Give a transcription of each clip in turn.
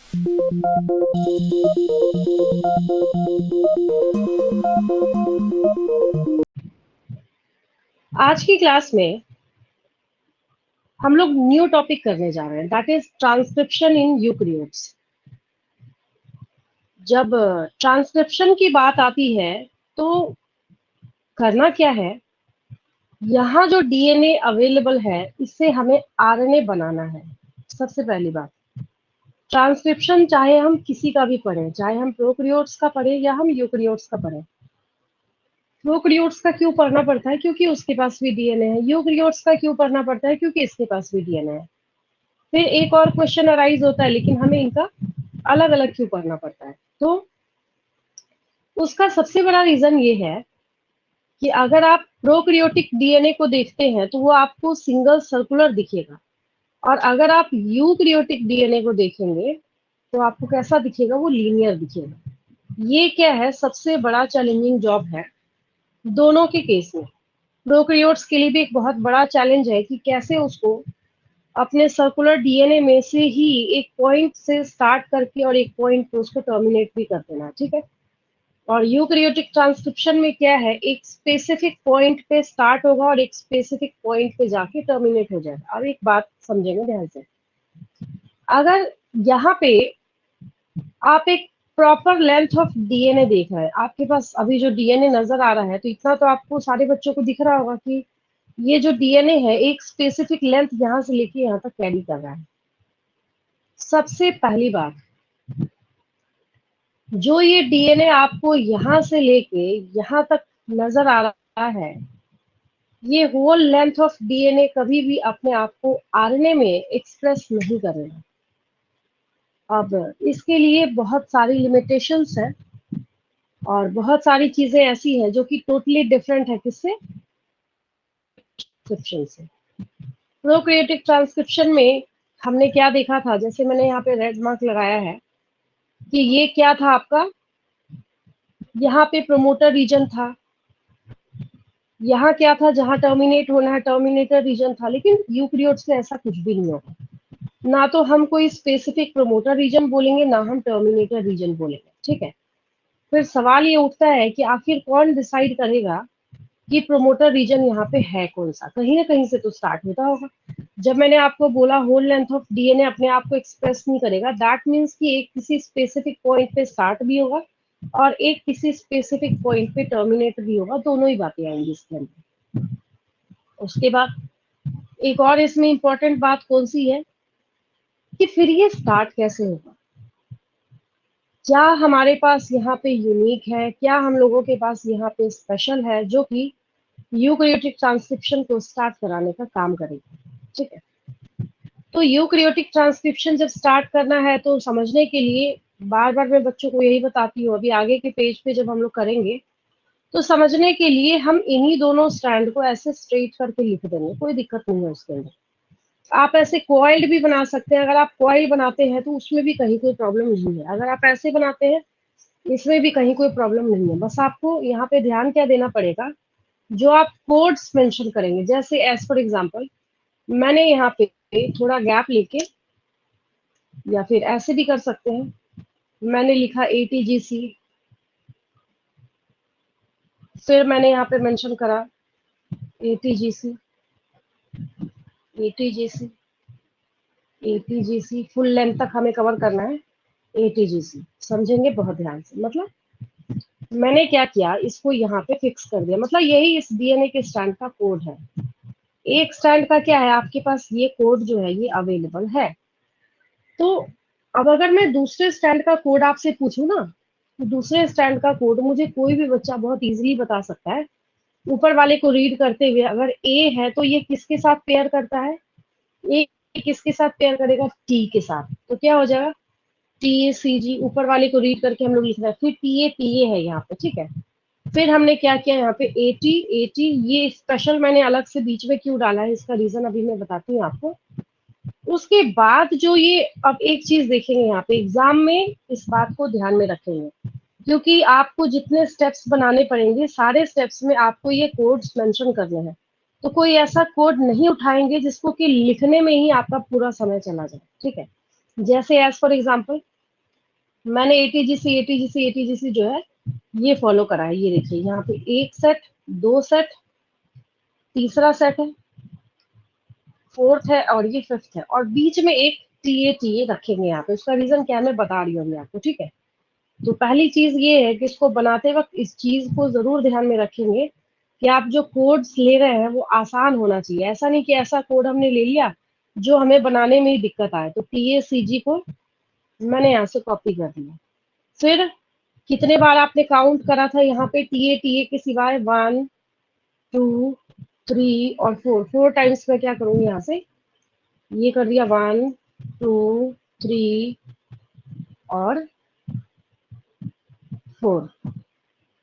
आज की क्लास में हम लोग न्यू टॉपिक करने जा रहे हैं, that is transcription in eukaryotes. जब ट्रांसक्रिप्शन की बात आती है तो करना क्या है, यहाँ जो डीएनए अवेलेबल है इससे हमें आरएनए बनाना है। सबसे पहली बात, ट्रांसक्रिप्शन चाहे हम किसी का भी पढ़ें, चाहे हम प्रोकैरियोट्स का पढ़ें या हम यूकेरियोट्स का पढ़ें। प्रोकैरियोट्स का क्यों पढ़ना पड़ता है? क्योंकि उसके पास भी डीएनए है। यूकेरियोट्स का क्यों पढ़ना पड़ता है? क्योंकि इसके पास भी डीएनए है। फिर एक और क्वेश्चन अराइज होता है, लेकिन हमें इनका अलग अलग क्यों पढ़ना पड़ता है? तो उसका सबसे बड़ा रीजन ये है कि अगर आप प्रोकैरियोटिक डीएनए को देखते हैं तो वो आपको सिंगल सर्कुलर दिखेगा, और अगर आप यूकैरियोटिक डीएनए को देखेंगे तो आपको कैसा दिखेगा? वो लीनियर दिखेगा। ये क्या है, सबसे बड़ा चैलेंजिंग जॉब है दोनों के केस में। प्रोकैरियोट्स के लिए भी एक बहुत बड़ा चैलेंज है कि कैसे उसको अपने सर्कुलर डीएनए में से ही एक पॉइंट से स्टार्ट करके और एक पॉइंट पे उसको टर्मिनेट भी कर देना, ठीक है। और यूकैरियोटिक ट्रांसक्रिप्शन में क्या है, एक स्पेसिफिक पॉइंट पे स्टार्ट होगा और एक स्पेसिफिक पॉइंट पे जाके टर्मिनेट हो जाएगा। अब एक बात समझेंगे ध्यान से, अगर यहाँ पे आप एक प्रॉपर लेंथ ऑफ डीएनए देख रहे हैं, आपके पास अभी जो डीएनए नजर आ रहा है, तो इतना तो आपको सारे बच्चों को दिख रहा होगा कि ये जो डीएनए है एक स्पेसिफिक लेंथ यहाँ से लेके यहाँ तक कैरी कर रहा है। सबसे पहली बात, जो ये डीएनए आपको यहाँ से लेके यहाँ तक नजर आ रहा है, ये होल लेंथ ऑफ डीएनए कभी भी अपने आप को आरएनए में एक्सप्रेस नहीं करेगा। अब इसके लिए बहुत सारी लिमिटेशंस है और बहुत सारी चीजें ऐसी हैं जो कि टोटली डिफरेंट है किससे? ट्रांसक्रिप्शन से। प्रोकैरियोटिक ट्रांसक्रिप्शन में हमने क्या देखा था, जैसे मैंने यहाँ पे रेड मार्क लगाया है कि ये क्या था आपका, यहाँ पे प्रोमोटर रीजन था, यहाँ क्या था जहां टर्मिनेट होना है टर्मिनेटर रीजन था। लेकिन यूकैरियोट्स में ऐसा कुछ भी नहीं होगा, ना तो हम कोई स्पेसिफिक प्रोमोटर रीजन बोलेंगे ना हम टर्मिनेटर रीजन बोलेंगे, ठीक है। फिर सवाल ये उठता है कि आखिर कौन डिसाइड करेगा कि प्रोमोटर रीजन यहाँ पे है कौन सा? कहीं ना कहीं से तो स्टार्ट होता होगा। जब मैंने आपको बोला होल लेंथ ऑफ डीएनए अपने आप को एक्सप्रेस नहीं करेगा, दैट मीन्स कि एक किसी स्पेसिफिक पॉइंट पे स्टार्ट भी होगा और एक किसी स्पेसिफिक पॉइंट पे टर्मिनेट भी होगा, दोनों ही बातें आएंगी इसके अंदर। उसके बाद एक और इसमें इंपॉर्टेंट बात कौन सी है कि फिर ये स्टार्ट कैसे होगा? क्या हमारे पास यहाँ पे यूनिक है, क्या हम लोगों के पास यहाँ पे स्पेशल है जो कि यूकैरियोटिक ट्रांसक्रिप्शन को स्टार्ट कराने का काम करेगी, ठीक है। तो यूकैरियोटिक ट्रांसक्रिप्शन जब स्टार्ट करना है तो समझने के लिए बार बार मैं बच्चों को यही बताती हूँ, अभी आगे के पेज पे जब हम लोग करेंगे तो समझने के लिए हम इन्हीं दोनों स्टैंड को ऐसे स्ट्रेट करके लिख देंगे, कोई दिक्कत नहीं है उसके अंदर। आप ऐसे कॉइल्ड भी बना सकते हैं, अगर आप कॉइल बनाते हैं तो उसमें भी कहीं कोई प्रॉब्लम नहीं है। अगर आप ऐसे बनाते हैं इसमें भी कहीं कोई प्रॉब्लम नहीं है। बस आपको यहाँ पे ध्यान क्या देना पड़ेगा, जो आप कोड्स मेंशन करेंगे, जैसे एज फॉर एग्जांपल मैंने यहाँ पे थोड़ा गैप लेके, या फिर ऐसे भी कर सकते हैं, मैंने लिखा ATGC, फिर मैंने यहाँ पे मेंशन करा ATGC ATGC ATGC, full length तक हमें कवर करना है ATGC। समझेंगे बहुत ध्यान से, मतलब मैंने क्या किया, इसको यहाँ पे फिक्स कर दिया, मतलब यही इस डीएनए के स्टैंड का कोड है। एक स्टैंड का क्या है, आपके पास ये कोड जो है ये अवेलेबल है। तो अब अगर मैं दूसरे स्टैंड का कोड आपसे पूछूं ना, तो दूसरे स्टैंड का कोड मुझे कोई भी बच्चा बहुत इजीली बता सकता है। ऊपर वाले को रीड करते हुए, अगर ए है तो ये किसके साथ पेयर करता है? ए किसके साथ पेयर करेगा? टी के साथ। तो क्या हो जाएगा? TACG। ऊपर वाले को रीड करके हम लोग लिख रहे हैं, फिर TA है यहाँ पे, ठीक है। फिर हमने क्या किया यहाँ पे AT, ये स्पेशल मैंने अलग से बीच में क्यों डाला है, इसका रीजन अभी मैं बताती हूँ आपको। उसके बाद जो ये, अब एक चीज देखेंगे यहाँ पे एग्जाम में, इस बात को ध्यान में रखेंगे, क्योंकि आपको जितने स्टेप्स बनाने पड़ेंगे सारे स्टेप्स में आपको ये कोड्स मेंशन करने हैं। तो कोई ऐसा कोड नहीं उठाएंगे जिसको कि लिखने में ही आपका पूरा समय चला जाए, ठीक है। जैसे एज फॉर एग्जांपल मैंने एटीजीसी जो है ये फॉलो करा है। ये देखिए यहाँ पे एक सेट, दो सेट, तीसरा सेट है, फोर्थ है और ये फिफ्थ है, और बीच में एक टीए रखेंगे यहाँ पे। उसका रीजन क्या है मैं बता रही हूँ आपको, ठीक है। तो पहली चीज ये है कि इसको बनाते वक्त इस चीज को जरूर ध्यान में रखेंगे कि आप जो कोड्स ले रहे हैं वो आसान होना चाहिए। ऐसा नहीं कि ऐसा कोड हमने ले लिया जो हमें बनाने में ही दिक्कत आए। तो टीएसीजी को मैंने यहाँ से कॉपी कर दिया। फिर कितने बार आपने काउंट करा था यहाँ पे टीए के सिवाय? 1 2 3 और 4 टाइम्स में क्या करूंगी यहाँ से, ये कर दिया 1 2 3 और 4।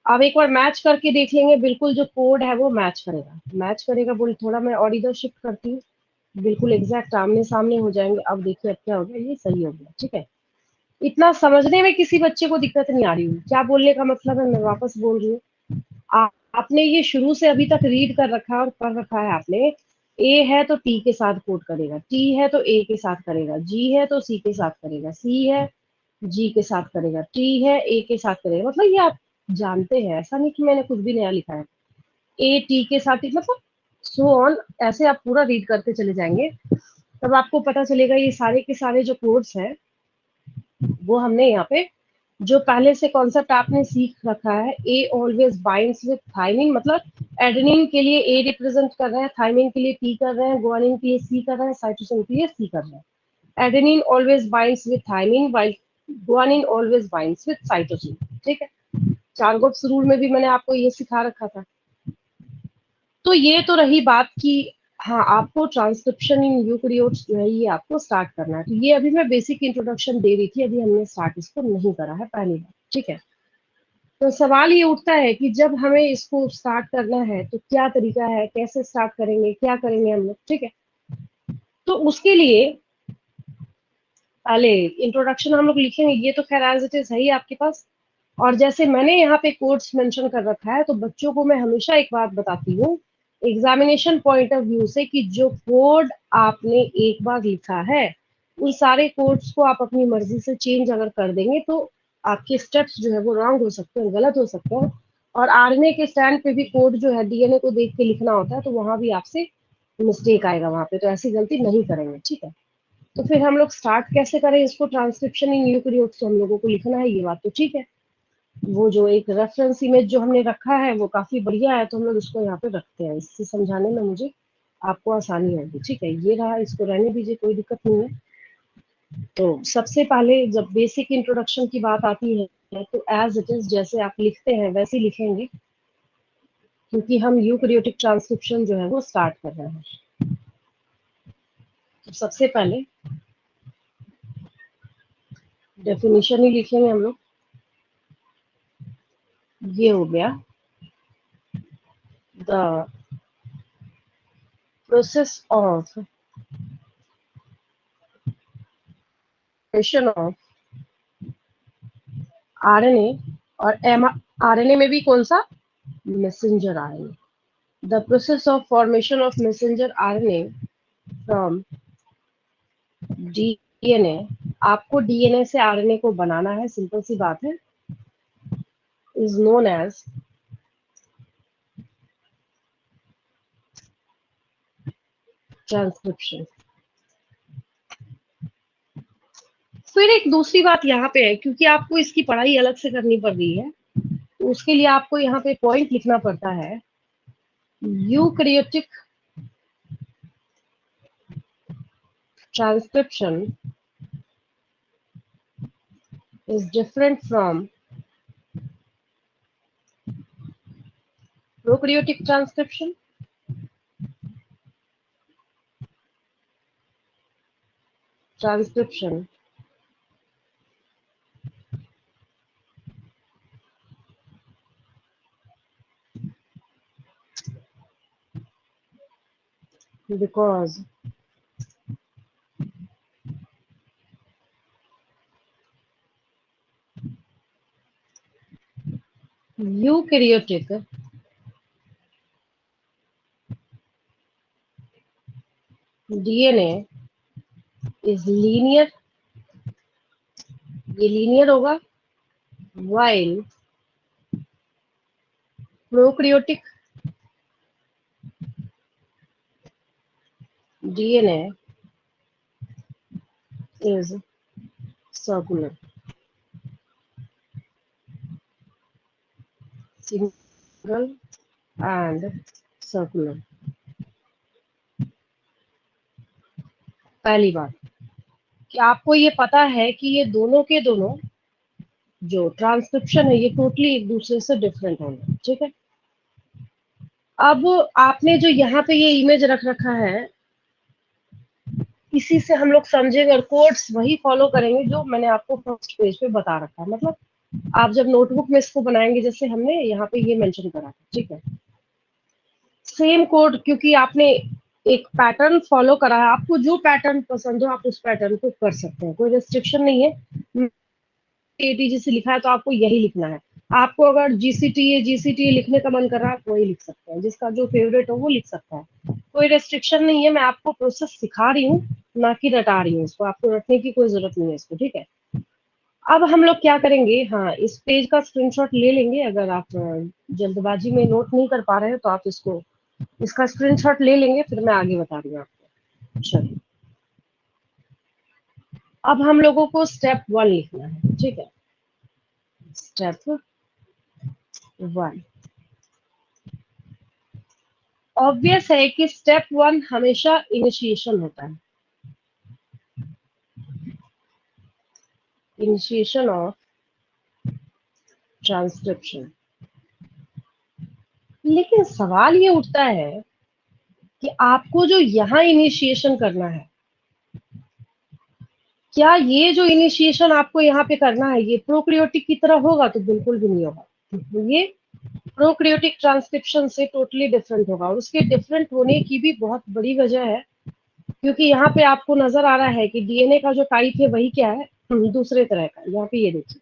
अब एक बार मैच करके देख लेंगे, बिल्कुल जो कोड है वो मैच करेगा। मैच करेगा बोल, थोड़ा मैं और इधर शिफ्ट करती हूँ, बिल्कुल एग्जैक्ट आमने सामने हो जाएंगे। अब देखिए अब क्या हो गया, ये सही हो गया, ठीक है। इतना समझने में किसी बच्चे को दिक्कत नहीं आ रही है। क्या बोलने का मतलब है, मैं वापस बोल रही हूँ। आपने ये शुरू से अभी तक रीड कर रखा है और पढ़ रखा है आपने। ए है तो टी के साथ कोड करेगा, टी है तो ए के साथ करेगा, जी है तो सी के साथ करेगा, सी है जी के साथ करेगा, टी है ए के साथ करेगा। मतलब ये आप जानते हैं, ऐसा नहीं कि मैंने कुछ भी नया लिखा है। ए टी के साथ ही मतलब सो ऑन, ऐसे आप पूरा रीड करते चले जाएंगे, तब आपको पता चलेगा ये सारे के सारे जो कोड्स हैं वो हमने यहाँ पे जो पहले से कॉन्सेप्ट आपने सीख रखा है। A always binds with thymine, मतलब एडेनिन के लिए ए रिप्रेजेंट कर रहे हैं, थाइमिन के लिए टी कर रहे हैं, गुआनिन के लिए सी कर रहे हैं, साइटोसिन के लिए सी कर रहे हैं। Adenine always binds with thymine while guanine always binds with cytosine, ठीक है। चारगोप्स रूल में भी मैंने आपको ये सिखा रखा था। तो ये तो रही बात कि हाँ, आपको ट्रांसक्रिप्शन इन यूकेरियोट्स जो है ये आपको स्टार्ट करना है। तो ये अभी मैं बेसिक इंट्रोडक्शन दे रही थी, अभी हमने स्टार्ट इसको नहीं करा है पहली बार, ठीक है। तो सवाल ये उठता है कि जब हमें इसको स्टार्ट करना है तो क्या तरीका है, कैसे स्टार्ट करेंगे, क्या करेंगे हम लोग, ठीक है। तो उसके लिए पहले इंट्रोडक्शन हम लोग लिखेंगे, ये तो खैर एज इट इज है ही आपके पास। और जैसे मैंने यहाँ पे कोड्स मेंशन कर रखा है, तो बच्चों को मैं हमेशा एक बात बताती हूँ एग्जामिनेशन पॉइंट ऑफ व्यू से, कि जो कोड आपने एक बार लिखा है उन सारे कोड्स को आप अपनी मर्जी से चेंज अगर कर देंगे तो आपके स्टेप्स जो है वो रॉन्ग हो सकते हैं, गलत हो सकते हैं। और आरएनए के स्टैंड पे भी कोड जो है डीएनए को देख के लिखना होता है, तो वहां भी आपसे मिस्टेक आएगा वहां पे, तो ऐसी गलती नहीं करेंगे, ठीक है। तो फिर हम लोग स्टार्ट कैसे करें इसको, ट्रांसक्रिप्शन इन यूकेरियोट्स से हम लोगों को लिखना है, ये बात तो ठीक है। वो जो एक रेफरेंस इमेज जो हमने रखा है वो काफी बढ़िया है, तो हम लोग इसको यहाँ पे रखते हैं, इससे समझाने में मुझे आपको आसानी होगी, ठीक है। ये रहा, इसको रहने दीजिए, कोई दिक्कत नहीं है। तो सबसे पहले जब बेसिक इंट्रोडक्शन की बात आती है तो एज इट इज जैसे आप लिखते हैं वैसे ही लिखेंगे, क्योंकि हम यूकेरियोटिक ट्रांसक्रिप्शन जो है वो स्टार्ट कर रहे हैं। तो सबसे पहले डेफिनेशन ही लिखेंगे हम लोग। ये हो गया the process of of RNA, और एम आरएनए में भी कौन सा, messenger RNA. The process of formation of messenger RNA from DNA. आपको डीएनए से आरएनए को बनाना है, सिंपल सी बात है, इज नोन एज ट्रांसक्रिप्शन। फिर एक दूसरी बात यहाँ पे है, क्योंकि आपको इसकी पढ़ाई अलग से करनी पड़ रही है, तो उसके लिए आपको यहाँ पे पॉइंट लिखना पड़ता है। Eukaryotic transcription is different from prokaryotic transcription. Transcription because eukaryotic DNA is linear ये लीनियर होगा, while prokaryotic DNA is circular, single and circular। पहली बात कि आपको ये पता है कि ये दोनों के दोनों जो ट्रांसक्रिप्शन है ये टोटली एक दूसरे से डिफरेंट होंगे, ठीक है। अब आपने जो यहाँ पे ये इमेज रख रखा है, इसी से हम लोग समझेंगे और कोड्स वही फॉलो करेंगे जो मैंने आपको फर्स्ट पेज पे बता रखा है। मतलब आप जब नोटबुक में इसको बनाएंगे जैसे हमने यहाँ पे ये मेंशन करा था, ठीक है। सेम कोड, क्योंकि आपने एक पैटर्न फॉलो करा है, आपको जो पैटर्न पसंद हो आप उस पैटर्न को कर सकते हैं, कोई रेस्ट्रिक्शन नहीं है। एटीजी से लिखा है तो आपको यही लिखना है। आपको अगर जीसीटी लिखने का मन कर रहा है आप वही लिख सकते हैं, जिसका जो फेवरेट हो वो लिख सकता है, कोई रेस्ट्रिक्शन नहीं है। मैं आपको प्रोसेस सिखा रही हूँ, ना कि रटा रही हूँ इसको, आपको रटने की कोई जरूरत नहीं है इसको, ठीक है। अब हम लोग क्या करेंगे, हाँ इस पेज का स्क्रीनशॉट ले लेंगे। अगर आप जल्दबाजी में नोट नहीं कर पा रहे हो तो आप इसको इसका स्क्रीनशॉट ले लेंगे, फिर मैं आगे बता रही हूँ आपको। चलिए, अब हम लोगों को स्टेप 1 लिखना है, ठीक है। स्टेप 1, ऑब्वियस है कि स्टेप 1 हमेशा इनिशिएशन होता है, इनिशिएशन ऑफ ट्रांसक्रिप्शन। लेकिन सवाल ये उठता है कि आपको जो यहाँ इनिशिएशन करना है, क्या ये जो इनिशिएशन आपको यहाँ पे करना है ये प्रोकैरियोटिक की तरह होगा? तो बिल्कुल भी नहीं होगा। ये प्रोकैरियोटिक ट्रांसक्रिप्शन से टोटली डिफरेंट होगा, और उसके डिफरेंट होने की भी बहुत बड़ी वजह है, क्योंकि यहाँ पे आपको नजर आ रहा है कि डीएनए का जो टाइप है वही क्या है, दूसरे तरह का। यहाँ पे ये देखिए,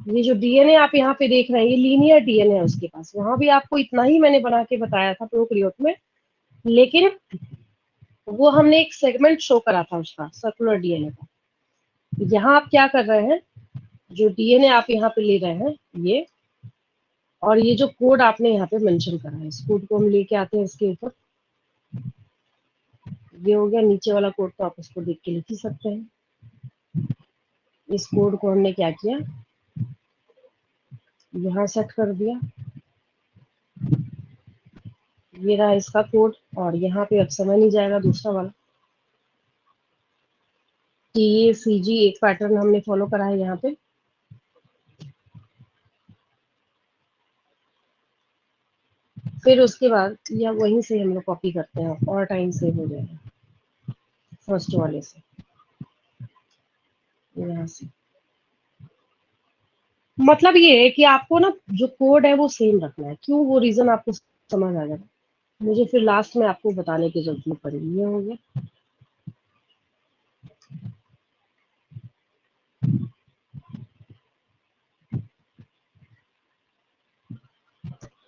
ये जो डीएनए आप यहाँ पे देख रहे हैं ये लीनियर डीएनए है उसके पास। वहां भी आपको इतना ही मैंने बना के बताया था प्रोकैरियोट में, लेकिन वो हमने एक सेगमेंट शो करा था उसका, सर्कुलर डीएनए का। यहाँ आप क्या कर रहे हैं, जो डीएनए आप यहाँ पे ले रहे हैं ये, और ये जो कोड आपने यहाँ पे मेंशन करा है, इस कोड को हम लेके आते हैं इसके ऊपर। ये हो गया नीचे वाला कोड, तो आप इसको देख के लिख ही सकते हैं। इस कोड को हमने क्या किया, यहाँ सेट कर दिया, ये रहा इसका कोड। और यहाँ पे अब समझ नहीं जाएगा दूसरा वाला कि ये सीजी एक पैटर्न हमने फॉलो करा है यहाँ पे। फिर उसके बाद या वहीं से हम लोग कॉपी करते हैं और टाइम सेव हो जाएगा फर्स्ट वाले से, यहाँ से। मतलब ये है कि आपको ना जो कोड है वो सेम रखना है। क्यों, वो रीजन आपको समझ आ जाएगा, मुझे फिर लास्ट में आपको बताने की जरूरत नहीं पड़ेगी। ये हो गया,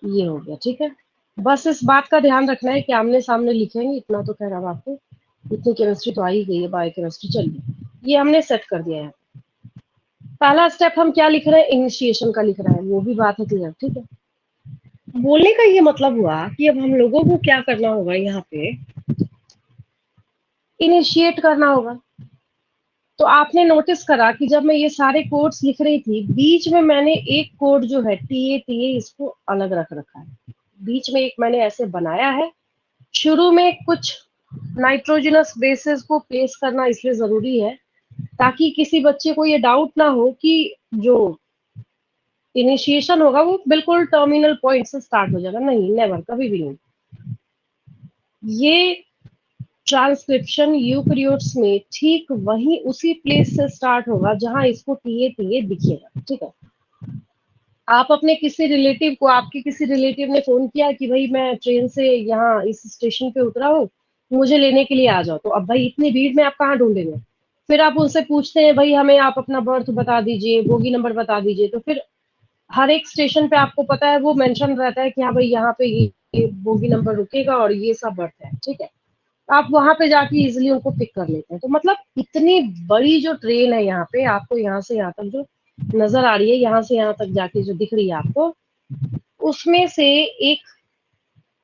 ये हो गया, ठीक है। बस इस बात का ध्यान रखना है कि आमने सामने लिखेंगे, इतना तो खैर अब आपको इतनी केमिस्ट्री तो आ ही गई है, बायोकेमिस्ट्री। चलिए, ये हमने सेट कर दिया है। पहला स्टेप हम क्या लिख रहे हैं, इनिशिएशन का लिख रहे हैं, वो भी बात है क्लियर, ठीक है। बोलने का ये मतलब हुआ कि अब हम लोगों को क्या करना होगा, यहाँ पे इनिशिएट करना होगा। तो आपने नोटिस करा कि जब मैं ये सारे कोड्स लिख रही थी, बीच में मैंने एक कोड जो है टीए इसको अलग रख रखा है। बीच में एक मैंने ऐसे बनाया है। शुरू में कुछ नाइट्रोजनस बेसिस को प्लेस करना इसलिए जरूरी है ताकि किसी बच्चे को ये डाउट ना हो कि जो इनिशिएशन होगा वो बिल्कुल टर्मिनल पॉइंट से स्टार्ट हो जाएगा। नहीं, नेवर, कभी भी नहीं। ये ट्रांसक्रिप्शन यूकैरियोट्स में ठीक वही उसी प्लेस से स्टार्ट होगा जहां इसको टीए दिखेगा, ठीक है। आप अपने किसी रिलेटिव को, आपके किसी रिलेटिव ने फोन किया कि भाई मैं ट्रेन से यहाँ इस स्टेशन पे उतरा हूँ, मुझे लेने के लिए आ जाओ। तो अब भाई इतनी भीड़ में आप कहाँ ढूंढेंगे? फिर आप उनसे पूछते हैं भाई हमें आप अपना बर्थ बता दीजिए, बोगी नंबर बता दीजिए। तो फिर हर एक स्टेशन पे आपको पता है वो मेंशन रहता है कि हाँ भाई यहाँ पे ये बोगी नंबर रुकेगा और ये सब बर्थ है, ठीक है। आप वहां पे जाके इजिली उनको पिक कर लेते हैं। तो मतलब इतनी बड़ी जो ट्रेन है यहाँ पे, आपको यहाँ से यहाँ तक जो नजर आ रही है, यहाँ से यहाँ तक जाके जो दिख रही है आपको, उसमें से एक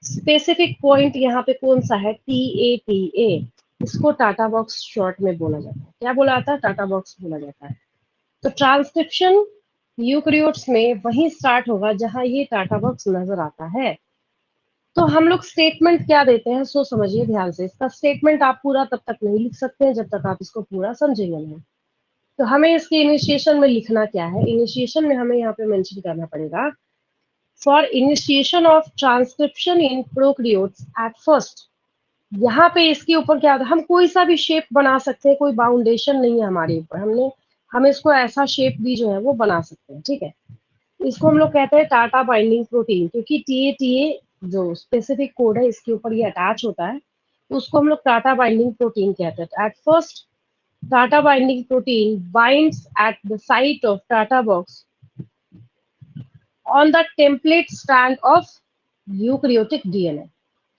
स्पेसिफिक पॉइंट यहाँ पे कौन सा है, TATA। इसको टाटा बॉक्स शॉर्ट में बोला जाता है। क्या बोला जाता है? टाटा बॉक्स बोला जाता है। तो ट्रांसक्रिप्शन यूकैरियोट्स में वहीं स्टार्ट होगा जहां ये टाटा बॉक्स नजर आता है। तो हम लोग स्टेटमेंट क्या देते हैं, सो समझिए ध्यान से। इसका स्टेटमेंट आप पूरा तब तक नहीं लिख सकते हैं जब तक आप इसको पूरा समझेंगे नहीं। तो हमें इसके इनिशिएशन में लिखना क्या है, इनिशिएशन में हमें यहाँ पे मेंशन करना पड़ेगा, for initiation of transcription in prokaryotes at first. यहाँ पे इसके ऊपर क्या होता है, हम कोई सा भी शेप बना सकते हैं, कोई बाउंडेशन नहीं है हमारे ऊपर। हम इसको ऐसा शेप भी जो है वो बना सकते हैं, ठीक है। इसको हम लोग कहते हैं टाटा बाइंडिंग प्रोटीन, क्योंकि TATA जो स्पेसिफिक कोड है इसके ऊपर ये अटैच होता है, तो उसको हम लोग टाटा बाइंडिंग प्रोटीन कहते हैं। At first Tata binding protein binds at the site of TATA box on the template strand of eukaryotic DNA।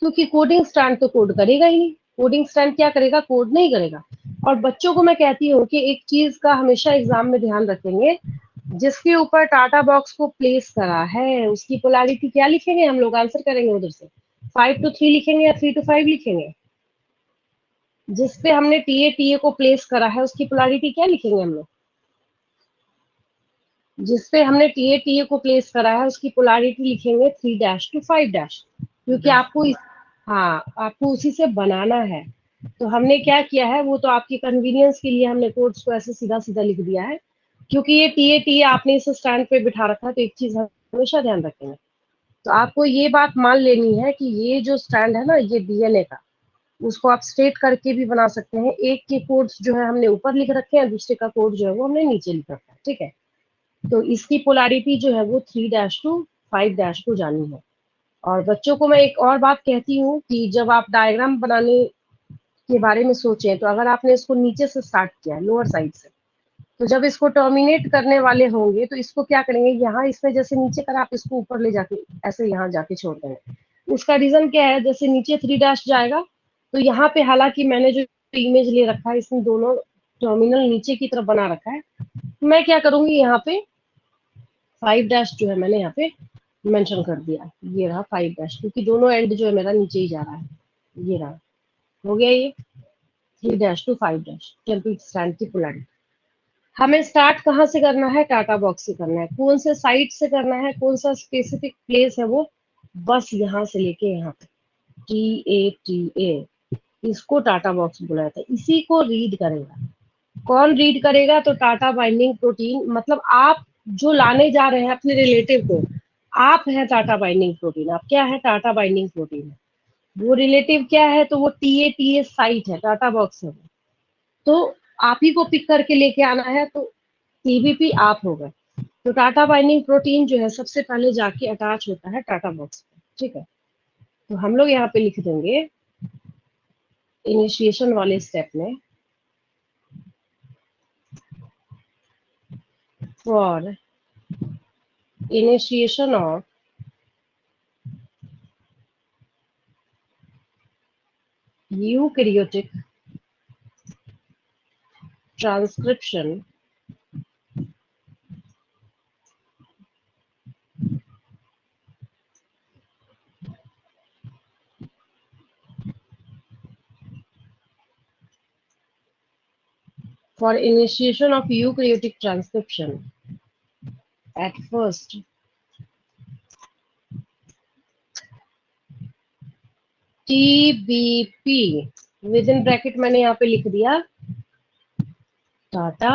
क्योंकि कोडिंग स्ट्रैंड तो कोड करेगा ही नहीं, कोडिंग स्ट्रैंड क्या करेगा, कोड नहीं करेगा। और बच्चों को मैं कहती हूँ कि एक चीज का हमेशा एग्जाम में ध्यान रखेंगे, जिसके ऊपर टाटा बॉक्स को प्लेस करा है उसकी पोलैरिटी क्या लिखेंगे, हम लोग आंसर करेंगे उधर से 5 to 3 लिखेंगे या 3 to 5 लिखेंगे। जिसपे हमने TATA को प्लेस करा है उसकी पोलैरिटी क्या लिखेंगे हम लोग, जिसपे हमने TATA को प्लेस करा है उसकी पोलैरिटी लिखेंगे 3 to 5, क्योंकि आपको हाँ, आपको उसी से बनाना है। तो हमने क्या किया है, वो तो आपकी कन्वीनियंस के लिए हमने कोड्स को ऐसे सीधा सीधा लिख दिया है, क्योंकि ये TATA आपने इस स्टैंड पे बिठा रखा है। तो एक चीज हमेशा ध्यान रखेंगे, तो आपको ये बात मान लेनी है कि ये जो स्टैंड है ना, ये DNA का, उसको आप स्ट्रेट करके भी बना सकते हैं। एक के कोड्स जो है हमने ऊपर लिख रखे हैं, दूसरे का कोड जो है वो हमने नीचे लिख रखा है, ठीक है। तो इसकी पोलैरिटी जो है वो 3 to 5 को जानी है। और बच्चों को मैं एक और बात कहती हूँ कि जब आप डायग्राम बनाने के बारे में सोचें, तो अगर आपने इसको नीचे से स्टार्ट किया है, लोअर साइड से, तो जब इसको टर्मिनेट करने वाले होंगे तो इसको क्या करेंगे, यहाँ इसमें जैसे नीचे कर आप इसको ऊपर ले जाके ऐसे यहाँ जाके छोड़ देंगे। उसका रीजन क्या है, जैसे नीचे 3 जाएगा, तो यहाँ पे हालांकि मैंने जो इमेज ले रखा है इसमें दोनों टर्मिनल नीचे की तरफ बना रखा है, मैं क्या करूंगी यहाँ पे 5 जो है मैंने यहाँ पे मेंशन कर दिया, ये रहा 5, क्योंकि दोनों एंड जो है मेरा नीचे ही जा रहा है। ये रहा, हो गया ये 3 to 5 टेम्पलेट स्टैंड की पोलैरिटी। हमें स्टार्ट कहाँ से करना है, टाटा बॉक्स से करना है। कौन से साइट से करना है, कौन सा स्पेसिफिक प्लेस है वो, बस यहाँ से लेके यहाँ तक TATA, इसको टाटा बॉक्स बोला जाता है। इसी को रीड करेगा, कौन रीड करेगा, तो टाटा बाइंडिंग प्रोटीन। मतलब आप जो लाने जा रहे हैं अपने रिलेटिव को, आप है टाटा बाइंडिंग प्रोटीन। आप क्या है, टाटा बाइंडिंग प्रोटीन है। वो रिलेटिव क्या है, तो वो TATA साइट है, टाटा बॉक्स है। तो आप ही को पिक करके लेके आना है, तो TBP आप होगा। तो टाटा बाइंडिंग प्रोटीन जो है सबसे पहले जाके अटैच होता है टाटा बॉक्स पे, ठीक है। तो हम लोग यहाँ पे लिख देंगे इनिशिएशन वाले स्टेप में, for initiation of eukaryotic transcription for initiation of eukaryotic transcription at first TBP with in bracket मैंने यहाँ पे लिख दिया टाटा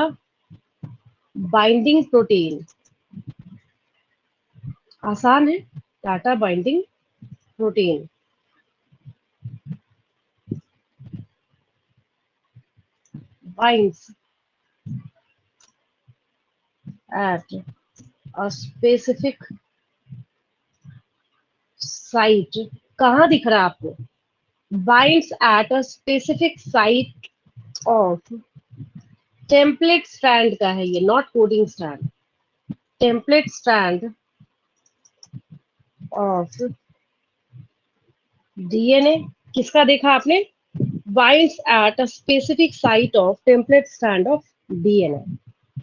बाइंडिंग प्रोटीन। आसान है, Tata binding protein binds at a specific site। कहाँ दिख रहा है आपको, binds at a specific site of template strand का है ये, not coding strand. Template strand of DNA, किसका देखा आपने, binds at a specific site of template strand of DNA।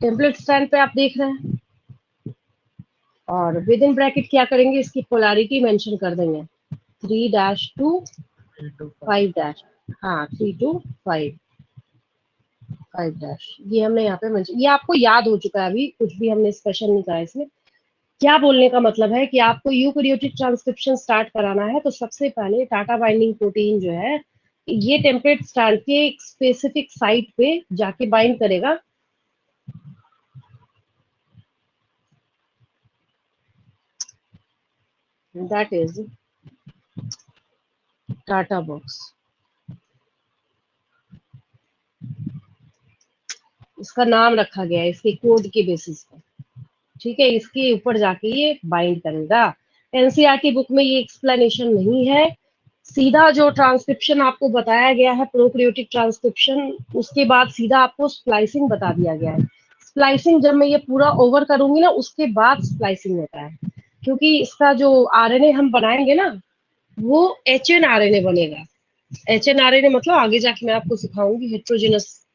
Template strand पे आप देख रहे हैं, और विद इन ब्रैकेट क्या करेंगे, इसकी पोलैरिटी मेंशन कर देंगे 3-2-5 हाँ 3-2-5 5 ये हमने यहाँ पे मेंशन, ये आपको याद हो चुका है, अभी कुछ भी हमने स्पेशल नहीं कहा इसमें। क्या बोलने का मतलब है कि आपको यूकैरियोटिक ट्रांसक्रिप्शन स्टार्ट कराना है तो सबसे पहले टाटा बाइंडिंग प्रोटीन जो है ये टेम्पलेट स्टार्ट के एक स्पेसिफिक साइट पे जाके बाइंड करेगा। That is TATA box. इसका नाम रखा गया है इसके कोड के बेसिस पर, ठीक है। इसके ऊपर जाके ये बाइंड करेगा। एनसीईआरटी बुक में ये एक्सप्लेनेशन नहीं है, सीधा जो ट्रांसक्रिप्शन आपको बताया गया है प्रोकैरियोटिक ट्रांसक्रिप्शन, उसके बाद सीधा आपको स्प्लाइसिंग बता दिया गया है। स्प्लाइसिंग जब मैं ये पूरा ओवर करूंगी ना उसके बाद स्प्लाइसिंग होता है, क्योंकि इसका जो आरएनए हम बनाएंगे ना वो एचएनआरएनए बनेगा। एचएनआरएनए मतलब आगे जाके मैं आपको सिखाऊंगी हेट्रोजेनस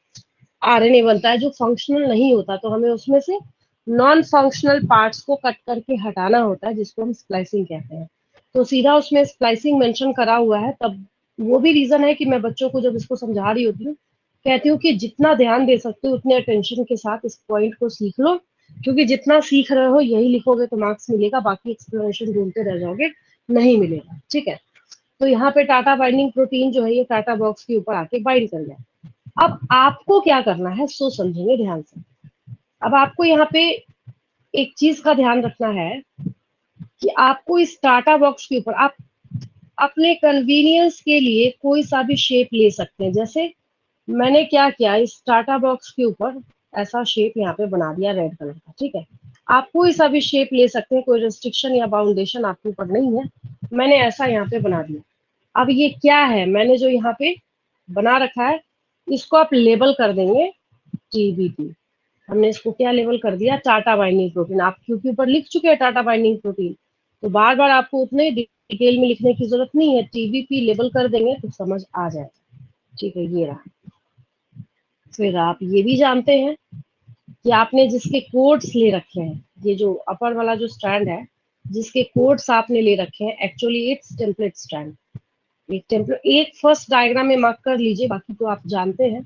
आरएनए बनता है जो फंक्शनल नहीं होता, तो हमें उसमें से नॉन फंक्शनल पार्ट्स को कट करके हटाना होता है जिसको हम स्प्लाइसिंग कहते हैं। तो सीधा उसमें स्प्लाइसिंग मेंशन करा हुआ है। तब वो भी रीजन है कि मैं बच्चों को जब इसको समझा रही होती हूँ कहती हूँ कि जितना ध्यान दे सकते हो उतने अटेंशन के साथ इस पॉइंट को सीख लो, क्योंकि जितना सीख रहे हो यही लिखोगे तो मार्क्स मिलेगा, बाकी एक्सप्लेनेशन ढूंढते रह जाओगे नहीं मिलेगा, ठीक है। तो यहाँ पे टाटा बाइंडिंग प्रोटीन जो है ये टाटा बॉक्स के ऊपर आके बाइंड कर गया। अब आपको क्या करना है सो समझेंगे ध्यान से। अब आपको यहाँ पे एक चीज का ध्यान रखना है कि आपको इस टाटा बॉक्स के ऊपर आप अपने कन्वीनियंस के लिए कोई सा भी शेप ले सकते हैं। जैसे मैंने क्या किया, इस टाटा बॉक्स के ऊपर ऐसा शेप यहाँ पे बना दिया रेड कलर का, ठीक है। आप कोई सा भी शेप ले सकते हैं, कोई रेस्ट्रिक्शन या बाउंडेशन आपके ऊपर नहीं है। मैंने ऐसा यहाँ पे बना दिया। अब ये क्या है मैंने जो यहाँ पे बना रखा है, इसको आप लेबल कर देंगे टीबीपी। हमने इसको क्या लेबल कर दिया, टाटा बाइंडिंग प्रोटीन। आप क्योंकि ऊपर लिख चुके हैं टाटा बाइंडिंग प्रोटीन, तो बार बार आपको उतने डिटेल में लिखने की जरूरत नहीं है, टीबीपी लेबल कर देंगे तो समझ आ जाएगा, ठीक है। ये रहा। फिर आप ये भी जानते हैं कि आपने जिसके कोड्स ले रखे हैं, ये जो अपर वाला जो स्टैंड है जिसके कोड्स आपने ले रखे हैं, एक्चुअली इट्स टेम्पलेट स्टैंड। एक टेम्पलेट, एक फर्स्ट डायग्राम में मार्क कर लीजिए, बाकी तो आप जानते हैं,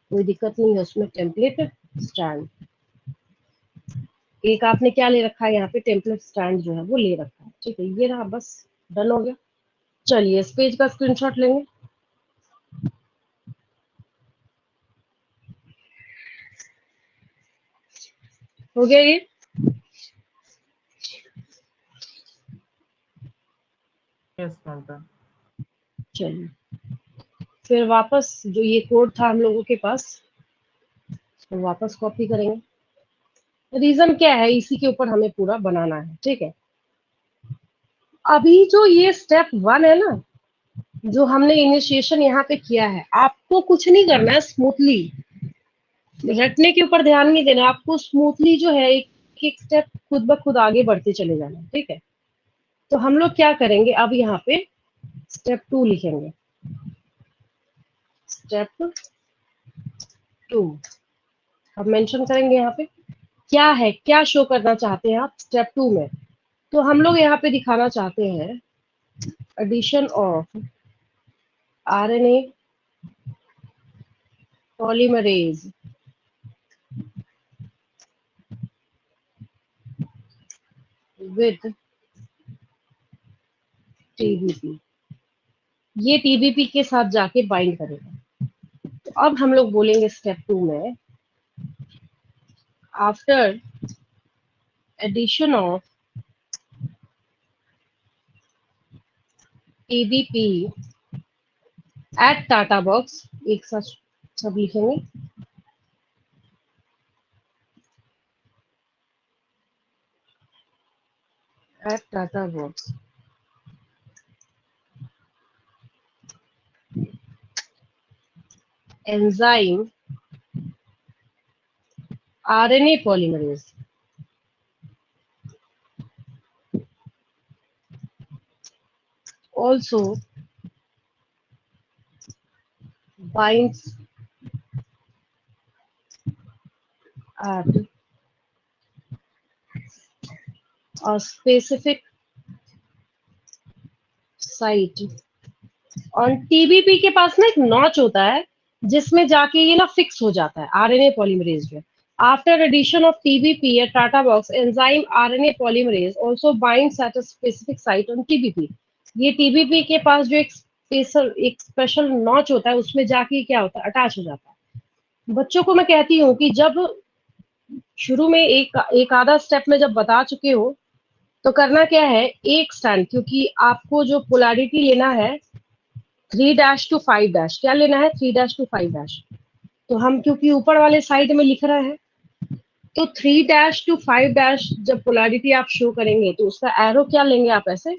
कोई दिक्कत नहीं है उसमें। टेम्पलेट स्टैंड एक आपने क्या ले रखा है यहाँ पे, टेम्पलेट स्टैंड जो है वो ले रखा है, ठीक है। ये रहा, बस डन हो गया। चलिए इस पेज का स्क्रीनशॉट लेंगे। हो गया ये। Yes ma'am. चलिए फिर वापस जो ये कोड था हम लोगों के पास, तो वापस कॉपी करेंगे। रीजन क्या है, इसी के ऊपर हमें पूरा बनाना है, ठीक है। अभी जो ये स्टेप 1 है ना, जो हमने इनिशिएशन यहाँ पे किया है, आपको कुछ नहीं करना है, स्मूथली रटने के ऊपर ध्यान नहीं देना, आपको स्मूथली जो है एक एक स्टेप खुद ब खुद आगे बढ़ते चले जाना, ठीक है। तो हम लोग क्या करेंगे, अब यहाँ पे स्टेप 2 लिखेंगे। स्टेप 2 अब मेंशन करेंगे यहाँ पे क्या है, क्या शो करना चाहते हैं आप स्टेप 2 में। तो हम लोग यहाँ पे दिखाना चाहते हैं addition of RNA polymerase with TBP. ये टीबीपी के साथ जाके बाइंड करेगा। तो अब हम लोग बोलेंगे स्टेप 2 में, after addition of TBP at TATA box, एक साथ सब लिखेंगे, at TATA box enzyme RNA polymerase also binds at a specific site on TBP के पास ना एक नॉच होता है जिसमें जाके ये ना फिक्स हो जाता है आरएनए पॉलीमरेज में। आफ्टर एडिशन ऑफ टीबीपी या Tata box enzyme RNA polymerase also binds at a specific site on TBP. ये टीबीपी के पास जो एक स्पेशल नॉच होता है उसमें जाके क्या होता है, अटैच हो जाता है। बच्चों को मैं कहती हूँ कि जब शुरू में एक आधा स्टेप में जब बता चुके हो तो करना क्या है, एक स्टैंड, क्योंकि आपको जो पोलैरिटी लेना है 3-5 क्या लेना है, 3-5 तो हम क्योंकि ऊपर वाले साइड में लिख रहे हैं तो 3-5 जब पोलैरिटी आप शो करेंगे तो उसका एरो क्या लेंगे आप, ऐसे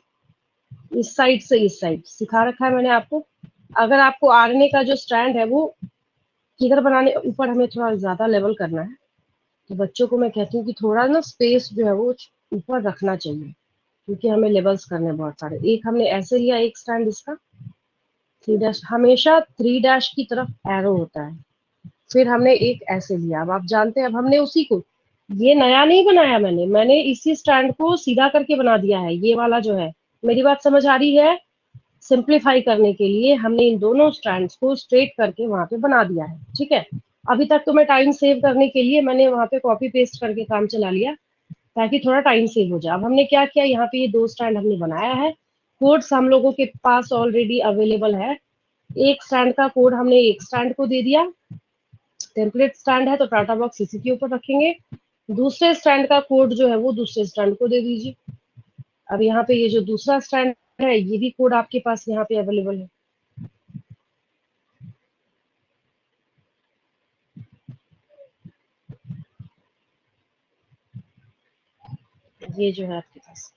इस साइड से इस साइड सिखा रखा है मैंने आपको। अगर आपको आरएनए का जो स्ट्रैंड है वो किधर बनाने, ऊपर हमें थोड़ा ज्यादा लेवल करना है तो बच्चों को मैं कहती हूँ कि थोड़ा ना स्पेस जो है वो ऊपर रखना चाहिए क्योंकि हमें लेवल्स करने हैं बहुत सारे। एक हमने ऐसे लिया एक स्टैंड इसका 3 हमेशा 3 की तरफ एरो होता है, फिर हमने एक ऐसे लिया। अब आप जानते हैं, अब हमने उसी को, ये नया नहीं बनाया मैंने इसी स्टैंड को सीधा करके बना दिया है, ये वाला जो है। मेरी बात समझ आ रही है? सिंप्लीफाई करने के लिए हमने इन दोनों स्ट्रैंड्स को स्ट्रेट करके वहां पे बना दिया है, ठीक है। अभी तक तो मैं टाइम सेव करने के लिए मैंने वहां पे कॉपी पेस्ट करके काम चला लिया ताकि थोड़ा टाइम सेव हो जाए। अब हमने क्या किया, यहाँ पे ये 2 स्टैंड हमने बनाया है, कोड्स हम लोगों के पास ऑलरेडी अवेलेबल है। एक स्टैंड का कोड हमने एक स्टैंड को दे दिया, टेम्पलेट स्टैंड है तो टाटा बॉक्स इसी के ऊपर रखेंगे। दूसरे स्टैंड का कोड जो है वो दूसरे स्टैंड को दे दीजिए। अब यहाँ पे ये जो दूसरा स्टैंड है ये भी कोड आपके पास यहाँ पे अवेलेबल है। ये जो है आपके पास,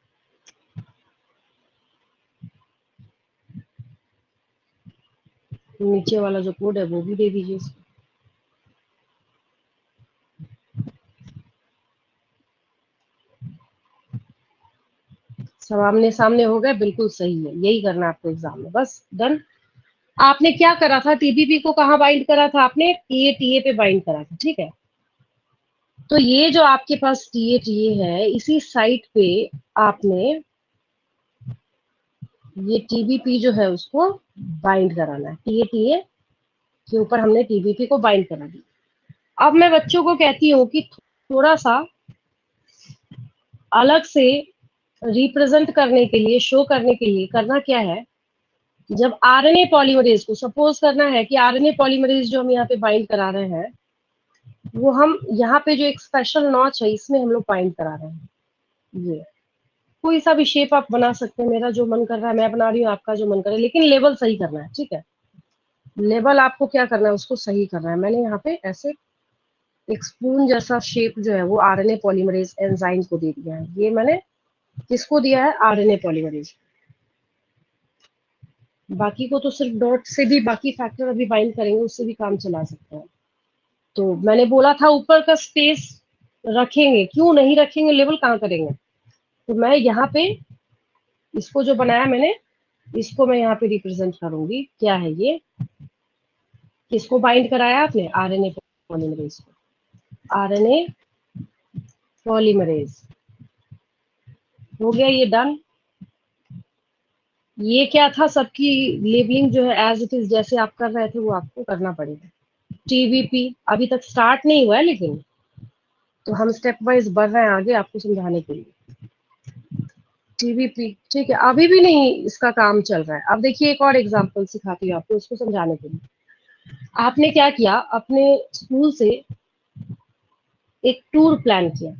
नीचे वाला जो कोड है वो भी दे दीजिए। सब आमने सामने हो गए, बिल्कुल सही है, यही करना आपको एग्जाम में, बस डन। आपने क्या करा था, टीबीपी को कहाँ बाइंड करा था आपने, टीए पे बाइंड करा था, ठीक है। तो ये जो आपके पास टीए है इसी साइट पे आपने ये टीबीपी जो है उसको बाइंड कराना है। टीए के ऊपर हमने टीबीपी को बाइंड करा दिया। अब मैं बच्चों को कहती हूँ कि थोड़ा सा अलग से रिप्रेजेंट करने के लिए, शो करने के लिए करना क्या है, जब आरएनए पॉलीमरेज को, सपोज करना है कि आरएनए पॉलीमरेज जो हम यहाँ पे बाइंड करा रहे हैं वो हम यहाँ पे जो एक स्पेशल नॉच है इसमें हम लोग बाइंड करा रहे हैं। ये कोई सा भी शेप आप बना सकते हैं, मेरा जो मन कर रहा है मैं बना रही हूँ, आपका जो मन कर रहा है, लेकिन लेवल सही करना है, ठीक है। लेवल आपको क्या करना है, उसको सही करना है। मैंने यहाँ पे ऐसे एक स्पून जैसा शेप जो है वो आरएनए पॉलीमरेज एंजाइम को दे दिया है। ये मैंने किसको दिया है, आरएनए पॉलीमरेज। बाकी को तो सिर्फ डॉट से भी बाकी फैक्टर अभी बाइंड करेंगे, उससे भी काम चला सकते हैं। तो मैंने बोला था ऊपर का स्पेस रखेंगे, क्यों नहीं रखेंगे, लेवल कहाँ करेंगे। तो मैं यहाँ पे इसको जो बनाया मैंने, इसको मैं यहाँ पे रिप्रेजेंट करूंगी। क्या है ये, किसको बाइंड कराया आपने, आरएनए पॉलीमरेज को। आरएनए पॉलीमरेज हो गया ये डन। ये क्या था, सबकी लेबलिंग जो है एज इट इज जैसे आप कर रहे थे वो आपको करना पड़ेगा। टीवीपी अभी तक स्टार्ट नहीं हुआ है लेकिन, तो हम स्टेप वाइज बढ़ रहे हैं आगे आपको समझाने के लिए। टीवीपी ठीक है, अभी भी नहीं इसका काम चल रहा है। अब देखिए एक और एग्जांपल सिखाती हूँ आपको इसको समझाने के लिए। आपने क्या किया, अपने स्कूल से एक टूर प्लान किया,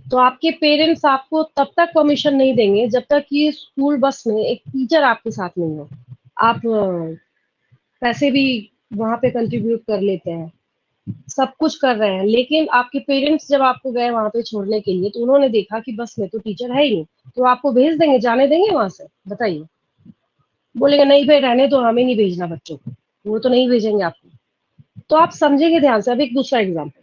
तो आपके पेरेंट्स आपको तब तक परमिशन नहीं देंगे जब तक कि स्कूल बस में एक टीचर आपके साथ नहीं हो। आप पैसे भी वहां पे कंट्रीब्यूट कर लेते हैं, सब कुछ कर रहे हैं, लेकिन आपके पेरेंट्स जब आपको गए वहां पे छोड़ने के लिए तो उन्होंने देखा कि बस में तो टीचर है ही नहीं, तो आपको भेज देंगे, जाने देंगे वहां से, बताइए। बोलेंगे नहीं भाई रहने दो, हमें नहीं भेजना बच्चों को, वो तो नहीं भेजेंगे आपको। तो आप समझेंगे ध्यान से। अब एक दूसरा एग्जाम्पल,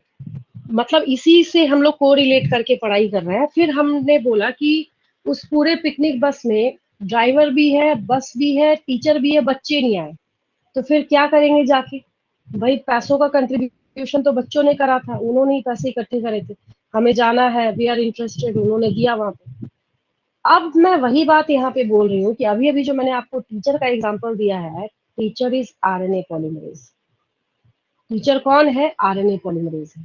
मतलब इसी से हम लोग को रिलेट करके पढ़ाई कर रहे हैं। फिर हमने बोला कि उस पूरे पिकनिक बस में ड्राइवर भी है, बस भी है, टीचर भी है, बच्चे नहीं आए। तो फिर क्या करेंगे जाके? भाई पैसों का कंट्रीब्यूशन तो बच्चों ने करा था, उन्होंने ही पैसे इकट्ठे करे थे, हमें जाना है, वी आर इंटरेस्टेड, उन्होंने दिया वहां पे। अब मैं वही बात यहाँ पे बोल रही हूँ कि अभी अभी जो मैंने आपको टीचर का एग्जांपल दिया है, teacher is RNA polymerase. Teacher कौन है? आरएनए पॉलीमरेज है।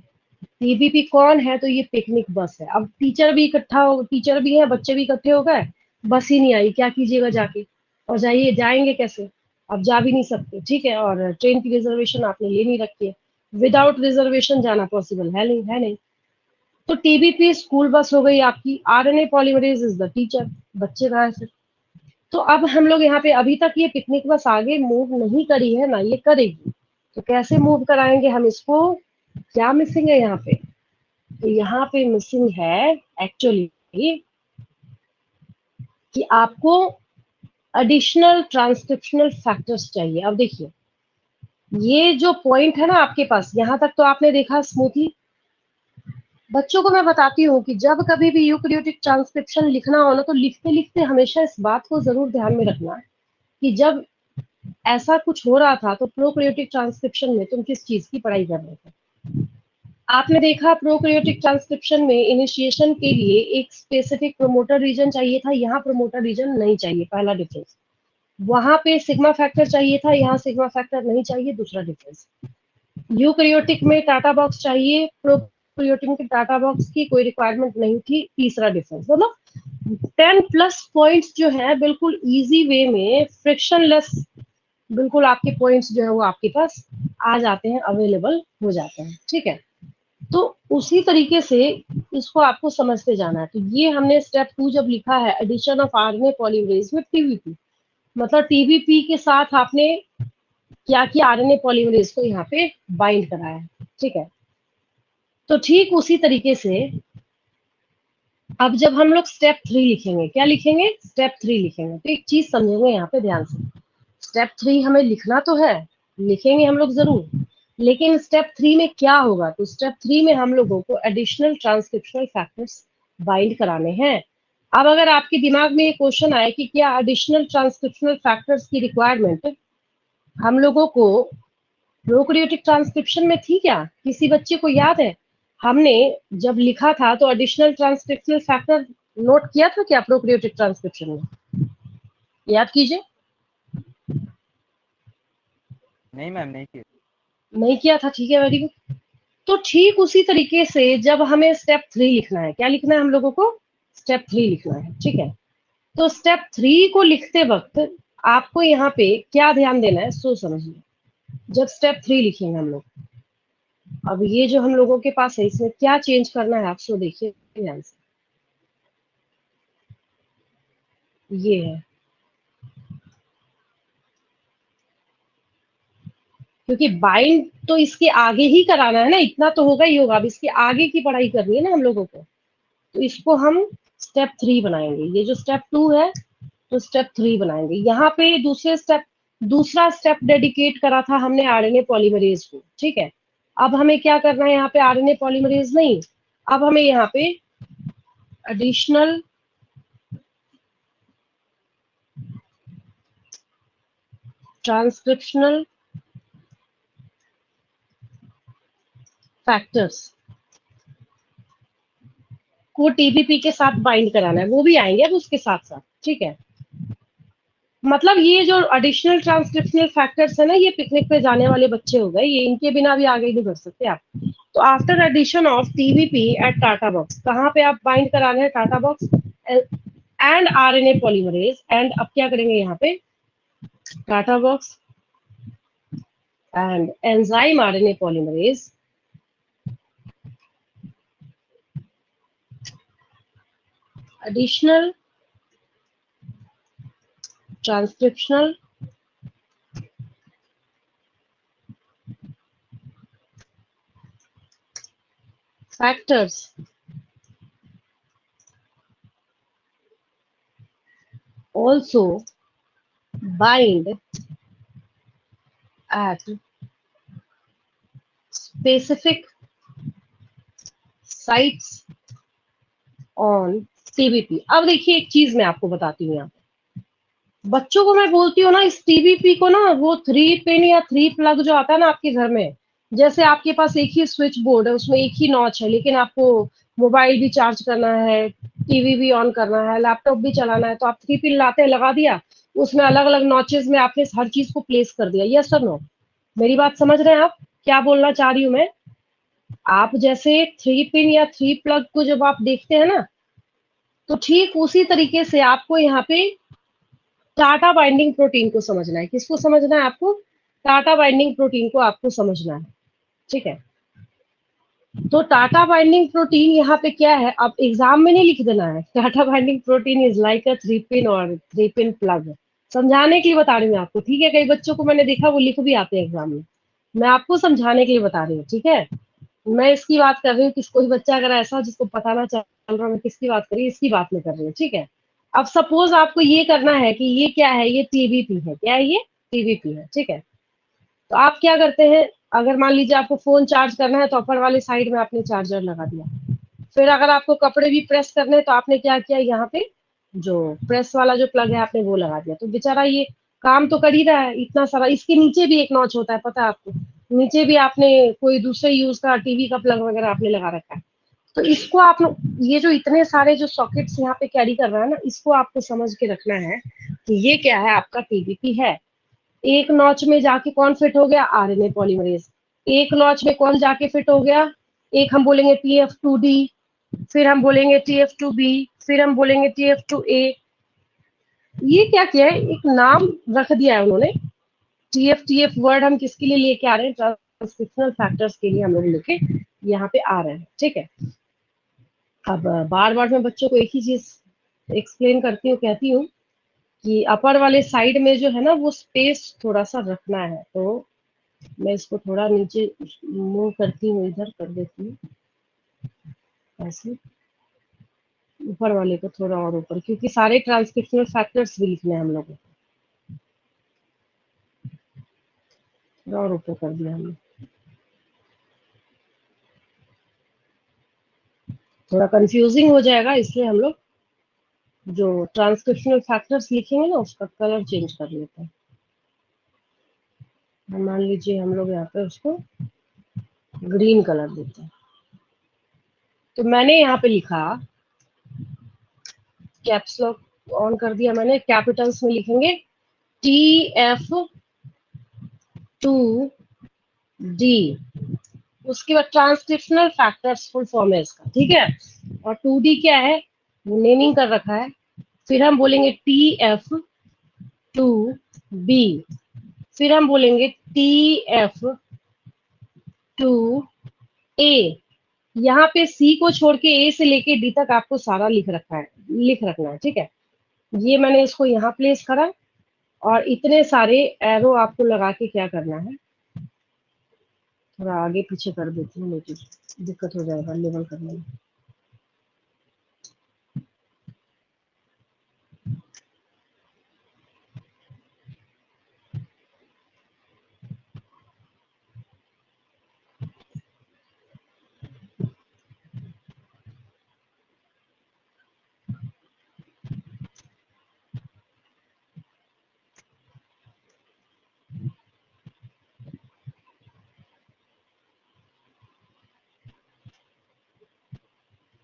टीबीपी कौन है? तो ये पिकनिक बस है। अब टीचर भी इकट्ठा हो, टीचर भी है, बच्चे भी इकट्ठे हो गए, बस ही नहीं आई, क्या कीजिएगा जाके? और जाइए, जाएंगे कैसे? अब जा भी नहीं सकते, ठीक है, और ट्रेन की रिजर्वेशन आपने ले नहीं रखी है, विदाउट रिजर्वेशन जाना पॉसिबल है नहीं, है नहीं। तो टीबीपी स्कूल बस हो गई आपकी, RNA polymerase is the teacher, बच्चे कहाँ है फिर? तो अब हम लोग यहाँ पे, अभी तक ये पिकनिक बस आगे मूव नहीं करी है ना, ये करेगी, तो कैसे मूव कराएंगे हम इसको? क्या मिसिंग है यहाँ पे? तो यहाँ पे मिसिंग है एक्चुअली कि आपको एडिशनल ट्रांसक्रिप्शनल फैक्टर्स चाहिए। अब देखिए, ये जो पॉइंट है ना आपके पास, यहाँ तक तो आपने देखा स्मूथली। बच्चों को मैं बताती हूँ कि जब कभी भी यूकेरियोटिक ट्रांसक्रिप्शन लिखना हो ना, तो लिखते लिखते हमेशा इस बात को जरूर ध्यान में रखना कि जब ऐसा कुछ हो रहा था तो प्रोकैरियोटिक ट्रांसक्रिप्शन में तुम किस चीज की पढ़ाई कर रहे थे? आपने देखा प्रोकैरियोटिक ट्रांसक्रिप्शन में इनिशिएशन के लिए एक स्पेसिफिक प्रोमोटर रीजन चाहिए था, यहाँ प्रोमोटर रीजन नहीं चाहिए, पहला डिफरेंस। वहां पे सिग्मा फैक्टर चाहिए था, यहाँ सिग्मा फैक्टर नहीं चाहिए, दूसरा डिफरेंस। यूकैरियोटिक में टाटा बॉक्स चाहिए, प्रोकैरियोटिक में टाटा बॉक्स की कोई रिक्वायरमेंट नहीं थी, तीसरा डिफरेंस। मतलब 10+ पॉइंट्स जो है बिल्कुल इजी वे में, फ्रिक्शनलेस, बिल्कुल आपके पॉइंट्स जो है वो आपके पास आ जाते हैं, अवेलेबल हो जाते हैं, ठीक है। तो उसी तरीके से इसको आपको समझते जाना है। तो ये हमने स्टेप 2 जब लिखा है, एडिशन ऑफ आरएनए पॉलीमरेज में टीबीपी, मतलब टीबीपी के साथ आपने क्या किया? आरएनए पॉलीमरेज को यहाँ पे बाइंड कराया है, ठीक है। तो ठीक उसी तरीके से अब जब हम लोग स्टेप 3 लिखेंगे, क्या लिखेंगे? स्टेप 3 लिखेंगे, तो एक चीज समझेंगे यहाँ पे ध्यान से। स्टेप 3 हमें लिखना तो है, लिखेंगे हम लोग जरूर, लेकिन स्टेप 3 में क्या होगा? तो स्टेप 3 में हम लोगों को एडिशनल ट्रांसक्रिप्शनल फैक्टर्स बाइंड कराने हैं। अब अगर आपके दिमाग में ये क्वेश्चन आए कि क्या एडिशनल ट्रांसक्रिप्शनल फैक्टर्स की रिक्वायरमेंट हम लोगों को प्रोकैरियोटिक ट्रांसक्रिप्शन में थी क्या? किसी बच्चे को याद है हमने जब लिखा था तो एडिशनल ट्रांसक्रिप्शनल फैक्टर नोट किया था क्या प्रोकैरियोटिक ट्रांसक्रिप्शन में? याद कीजिए। नहीं मैम, नहीं किया। नहीं किया था, ठीक है, वेरी गुड। तो ठीक उसी तरीके से जब हमें स्टेप 3 लिखना है, क्या लिखना है हम लोगों को? स्टेप 3 लिखना है, ठीक है। तो स्टेप 3 को लिखते वक्त आपको यहाँ पे क्या ध्यान देना है, सो समझिए। जब स्टेप 3 लिखेंगे हम लोग, अब ये जो हम लोगों के पास है, इसमें क्या चेंज करना है आप सो देखिए ध्यान से। ये है, क्योंकि बाइंड तो इसके आगे ही कराना है ना, इतना तो होगा ही होगा, अब इसके आगे की पढ़ाई करनी है ना हम लोगों को, तो इसको हम स्टेप 3 बनाएंगे। ये जो स्टेप 2 है तो स्टेप 3 बनाएंगे। यहाँ पे दूसरा स्टेप डेडिकेट करा था हमने आरएनए पॉलीमरेज को, ठीक है। अब हमें क्या करना है यहाँ पे? आरएनए पॉलीमरेज नहीं, अब हमें यहाँ पे एडिशनल ट्रांसक्रिप्शनल फैक्टर्स को टीबीपी के साथ बाइंड कराना है, वो भी आएंगे अब उसके साथ साथ, ठीक है। मतलब ये जो एडिशनल ट्रांसक्रिप्शनल फैक्टर्स है ना, ये पिकनिक पे जाने वाले बच्चे हो गए, ये इनके बिना भी आगे नहीं बढ़ सकते आप। तो after addition of TBP at TATA box, कहाँ पे आप बाइंड कराने हैं? TATA box and RNA polymerase, and अब क्या करेंगे यहाँ पे? TATA box and enzyme RNA polymerase additional transcriptional factors also bind at specific sites on CBP। अब देखिए एक चीज मैं आपको बताती हूँ यहाँ पे, बच्चों को मैं बोलती हूँ ना, इस टीवीपी को ना, वो 3 पिन या 3 प्लग जो आता है ना आपके घर में, जैसे आपके पास एक ही स्विच बोर्ड है, उसमें एक ही नॉच है, लेकिन आपको मोबाइल भी चार्ज करना है, टीवी भी ऑन करना है, लैपटॉप भी चलाना है, तो आप 3 पिन लाते हैं, लगा दिया, उसमें अलग अलग नॉचेस में आपने हर चीज को प्लेस कर दिया। Yes sir no? मेरी बात समझ रहे हैं आप क्या बोलना चाह रही हूँ मैं? आप जैसे 3 पिन या 3 प्लग को जब आप देखते हैं ना, तो ठीक उसी तरीके से आपको यहाँ पे टाटा बाइंडिंग प्रोटीन को समझना है। किसको समझना है आपको? टाटा बाइंडिंग प्रोटीन को आपको समझना है। ठीक है, तो टाटा बाइंडिंग प्रोटीन यहाँ पे क्या है, अब एग्जाम में नहीं लिख देना है Tata binding protein is like a 3 pin और 3 पिन प्लग। समझाने के लिए बता रही हूँ आपको, ठीक है? कई बच्चों को मैंने देखा वो लिख भी आते हैं एग्जाम में, मैं आपको समझाने के लिए बता रही हूँ, ठीक है? मैं इसकी बात कर रही हूँ, किस कोई बच्चा अगर ऐसा हो जिसको पता ना चल रहा मैं किसकी बात कर रही हूँ, इसकी बात नहीं कर रही हूँ, ठीक है? अब सपोज आपको ये करना है कि ये क्या है, ये टीवीपी है, क्या है ये? टीवीपी है, ठीक है? तो आप क्या करते हैं, अगर मान लीजिए आपको फोन चार्ज करना है तो अपर वाले साइड में आपने चार्जर लगा दिया, फिर अगर आपको कपड़े भी प्रेस करने हैं तो आपने क्या किया, यहाँ पे जो प्रेस वाला जो प्लग है आपने वो लगा दिया, तो बेचारा ये काम तो कर ही रहा है इतना सारा। इसके नीचे भी एक नॉच होता है, पता है आपको? नीचे भी आपने कोई दूसरे यूज का टीवी का प्लग वगैरह आपने लगा रखा है। तो इसको आप ये जो इतने सारे जो सॉकेट्स यहाँ पे कैरी कर रहा है ना, इसको आपको समझ के रखना है कि ये क्या है, आपका टीवीपी है। एक नॉच में जाके कौन फिट हो गया? RNA polymerase. एक नॉच में कौन जाके फिट हो गया? एक हम बोलेंगे TF2D, फिर हम बोलेंगे TF2B, फिर हम बोलेंगे TF2A। ये क्या किया है, एक नाम रख दिया है उन्होंने। TF वर्ड हम किसके लिए लेके आ रहे हैं? ट्रांसक्रिप्शनल फैक्टर्स के लिए हम लोग लेके यहाँ पे आ रहे हैं, ठीक है? अब बार बार मैं बच्चों को एक ही चीज एक्सप्लेन करती हूँ, कहती हूँ कि अपर वाले साइड में जो है ना वो स्पेस थोड़ा सा रखना है, तो मैं इसको थोड़ा नीचे मूव करती हूँ, इधर कर देती हूँ ऐसे, ऊपर वाले को थोड़ा और ऊपर, क्योंकि सारे ट्रांसक्रिप्शनल फैक्टर्स भी लिखने हैं हम लोगों को। थोड़ा और ऊपर कर दिया हमने, थोड़ा कंफ्यूजिंग हो जाएगा, इसलिए हम लोग जो ट्रांसक्रिप्शनल फैक्टर्स लिखेंगे ना उसका कलर चेंज कर लेते हैं। मान लीजिए हम लोग यहाँ पे उसको ग्रीन कलर देते हैं। तो मैंने यहाँ पे लिखा, कैप्स लॉक ऑन कर दिया मैंने, कैपिटल्स में लिखेंगे TF2D, उसके बाद ट्रांसक्रिप्शनल फैक्टर्स फुल फॉर्म है इसका, ठीक है? और 2D क्या है, वो नेमिंग कर रखा है। फिर हम बोलेंगे TF2B, फिर हम बोलेंगे TF2A। यहाँ पे सी को छोड़ के ए से लेके डी तक आपको सारा लिख रखना है, ठीक है? ये मैंने इसको यहाँ प्लेस करा, और इतने सारे एरो आपको लगा के क्या करना है, थोड़ा आगे पीछे कर देती हूँ, नहीं तो दिक्कत हो जाएगा लेवल करने में।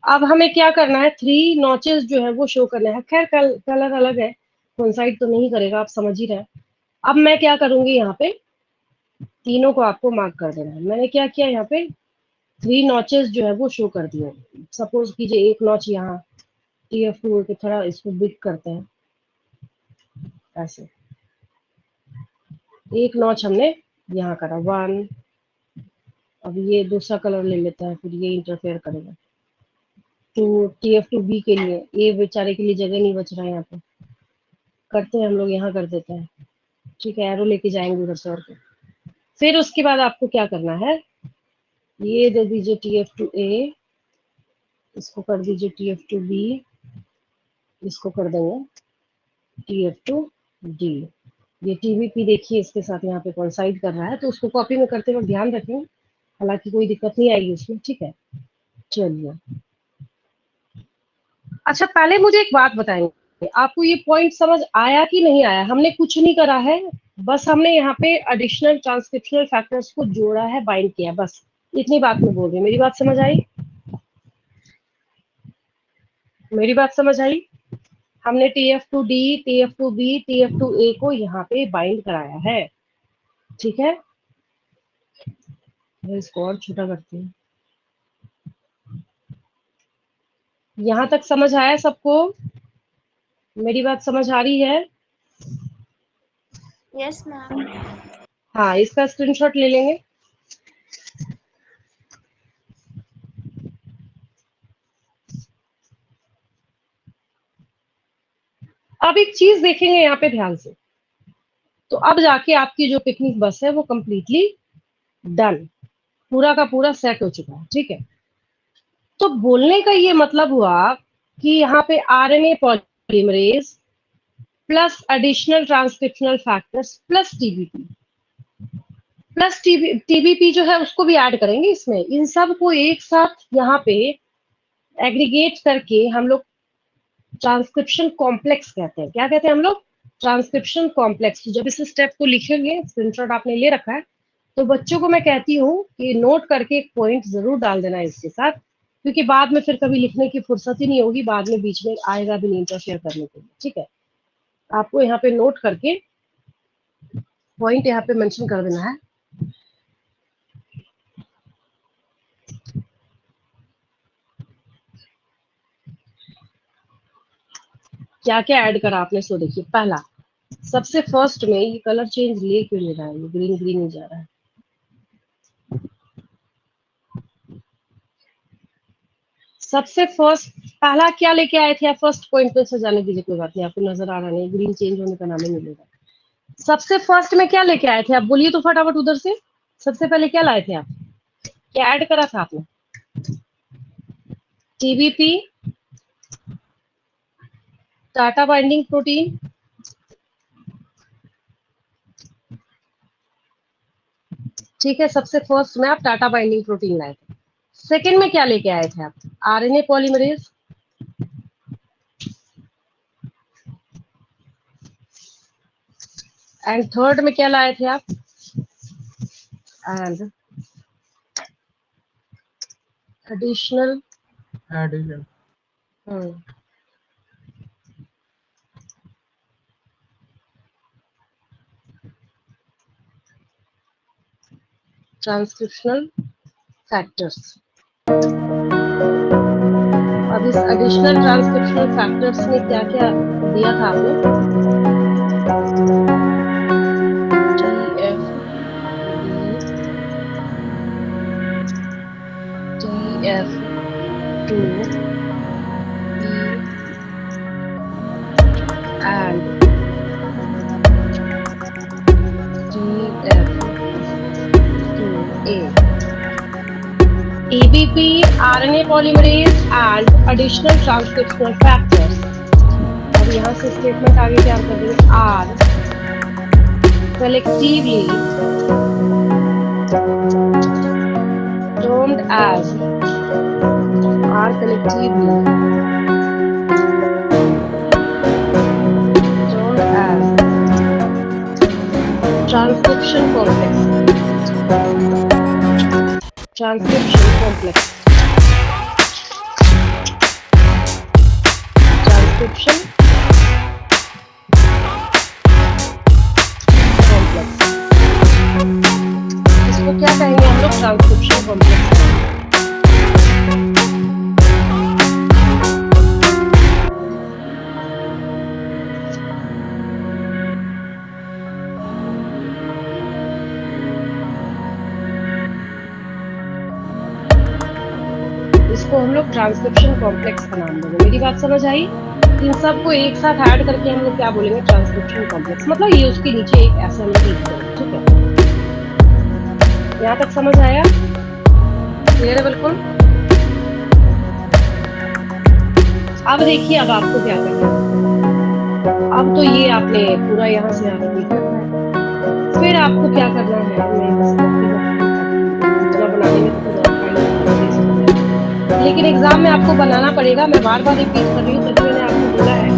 अब हमें क्या करना है, 3 नॉचेस जो है वो शो करना है। खैर कलर अलग है, कोइंसाइड तो नहीं करेगा, आप समझ ही रहे हैं। अब मैं क्या करूंगी, यहाँ पे तीनों को आपको मार्क कर देना है। मैंने क्या किया, यहाँ पे 3 नॉचेस जो है वो शो कर दिए। सपोज कीजिए एक नॉच यहाँ, TF2 के थोड़ा इसको बिग करते हैं ऐसे, एक नॉच हमने यहाँ करा 1। अब ये दूसरा कलर ले लेता है, फिर ये इंटरफेयर करेगा। टू, TF2B के लिए, ये बेचारे के लिए जगह नहीं बच रहा है यहाँ पे, करते हैं हम लोग यहाँ कर देते हैं, ठीक है? एरो लेके जाएंगे उधर से और क्या। फिर उसके बाद आपको क्या करना है, ये दे दीजिए TF2A, इसको कर दीजिए TF2B, इसको कर देंगे TF2D। ये TVP देखिए इसके साथ यहाँ पे कोइंसाइड कर रहा है, तो उसको कॉपी में करते वक्त ध्यान रखें, हालांकि कोई दिक्कत नहीं आएगी उसमें, ठीक है? चलिए, अच्छा पहले मुझे एक बात बताएंगे, आपको ये पॉइंट समझ आया कि नहीं आया? हमने कुछ नहीं करा है, बस हमने यहाँ पे एडिशनल ट्रांसक्रिप्शनल फैक्टर्स को जोड़ा है, बाइंड किया, बस इतनी बात मैं बोल रही हूँ। मेरी बात समझ आई? मेरी बात समझ आई? हमने TF2D, TF2B, TF2A को यहाँ पे बाइंड कराया है, ठीक है? मैं इसको और छोटा करती हूँ। यहाँ तक समझ आया सबको? मेरी बात समझ आ रही है? Yes ma'am. हाँ, इसका स्क्रीनशॉट ले लेंगे। अब एक चीज देखेंगे यहाँ पे ध्यान से, तो अब जाके आपकी जो पिकनिक बस है वो कंप्लीटली डन, पूरा का पूरा सेट हो चुका है, ठीक है? तो बोलने का ये मतलब हुआ कि यहाँ पे RNA polymerase plus additional transcriptional factors plus TBP जो है उसको भी ऐड करेंगे इसमें। इन सब को एक साथ यहाँ पे एग्रीगेट करके हम लोग ट्रांसक्रिप्शन कॉम्प्लेक्स कहते हैं। क्या कहते हैं हम लोग? Transcription complex. जब इस स्टेप को लिखेंगे, स्क्रीनशॉट आपने ले रखा है, तो बच्चों को मैं कहती हूँ कि नोट करके एक पॉइंट जरूर डाल देना इसके साथ, क्योंकि बाद में फिर कभी लिखने की फुर्सत ही नहीं होगी, बाद में बीच में आएगा भी नहीं इंटरफेयर करने के लिए, ठीक है? आपको यहाँ पे नोट करके पॉइंट यहाँ पे मेंशन कर देना है। क्या क्या ऐड करा आपने? सो देखिए, पहला सबसे फर्स्ट में ये कलर चेंज लिए क्यों नहीं रहा है? ये ग्रीन ग्रीन ही जा रहा है। सबसे फर्स्ट पहला क्या लेके आए थे आप? फर्स्ट पॉइंट पे से जाने दीजिए, कोई बात नहीं, आपको नजर आ रहा नहीं, ग्रीन चेंज होने का नाम ही नहीं लेगा। सबसे फर्स्ट में क्या लेके आए थे आप? बोलिए तो फटाफट उधर से। सबसे पहले क्या लाए थे आप? क्या ऐड करा था आपने? TBP, टाटा बाइंडिंग प्रोटीन, ठीक है? सबसे फर्स्ट में आप टाटा बाइंडिंग प्रोटीन लाए थे। सेकेंड में क्या लेके आए थे आप? RNA पॉलीमरेज, एंड थर्ड में क्या लाए थे आप? And additional transcriptional factors. अब इस एडिशनल ट्रांसक्रिप्शनल फैक्टर्स में क्या क्या दिया था आपने? TF2 and TF2A, TBP, RNA polymerase and additional transcriptional factors। अब यहाँ से स्टेटमेंट आगे क्या कर देंगे? are collectively termed as transcription complex, transcription complex, transcription complex। इसको क्या कहेंगे हम लोग? Transcription complex. इसको हम लोग ट्रांसक्रिप्शन कॉम्प्लेक्स का नाम देंगे। मेरी बात समझ आई? इन सबको एक साथ ऐड करके हम लोग क्या बोलेंगे? Transcription complex. मतलब ये उसके नीचे एक ऐसा लिख देंगे, ठीक है? यहाँ तक समझ आया? क्लियर है बिल्कुल? अब देखिए, अब आपको क्या करना है। अब तो ये आपने पूरा यहाँ से आगे लिख रखा है, फिर आपको क्या करना है? मैं बस बनाने में लेकिन एग्जाम में आपको बनाना पड़ेगा। मैं बार बार रिपीट कर रही हूँ, तभी मैंने आपको बोला है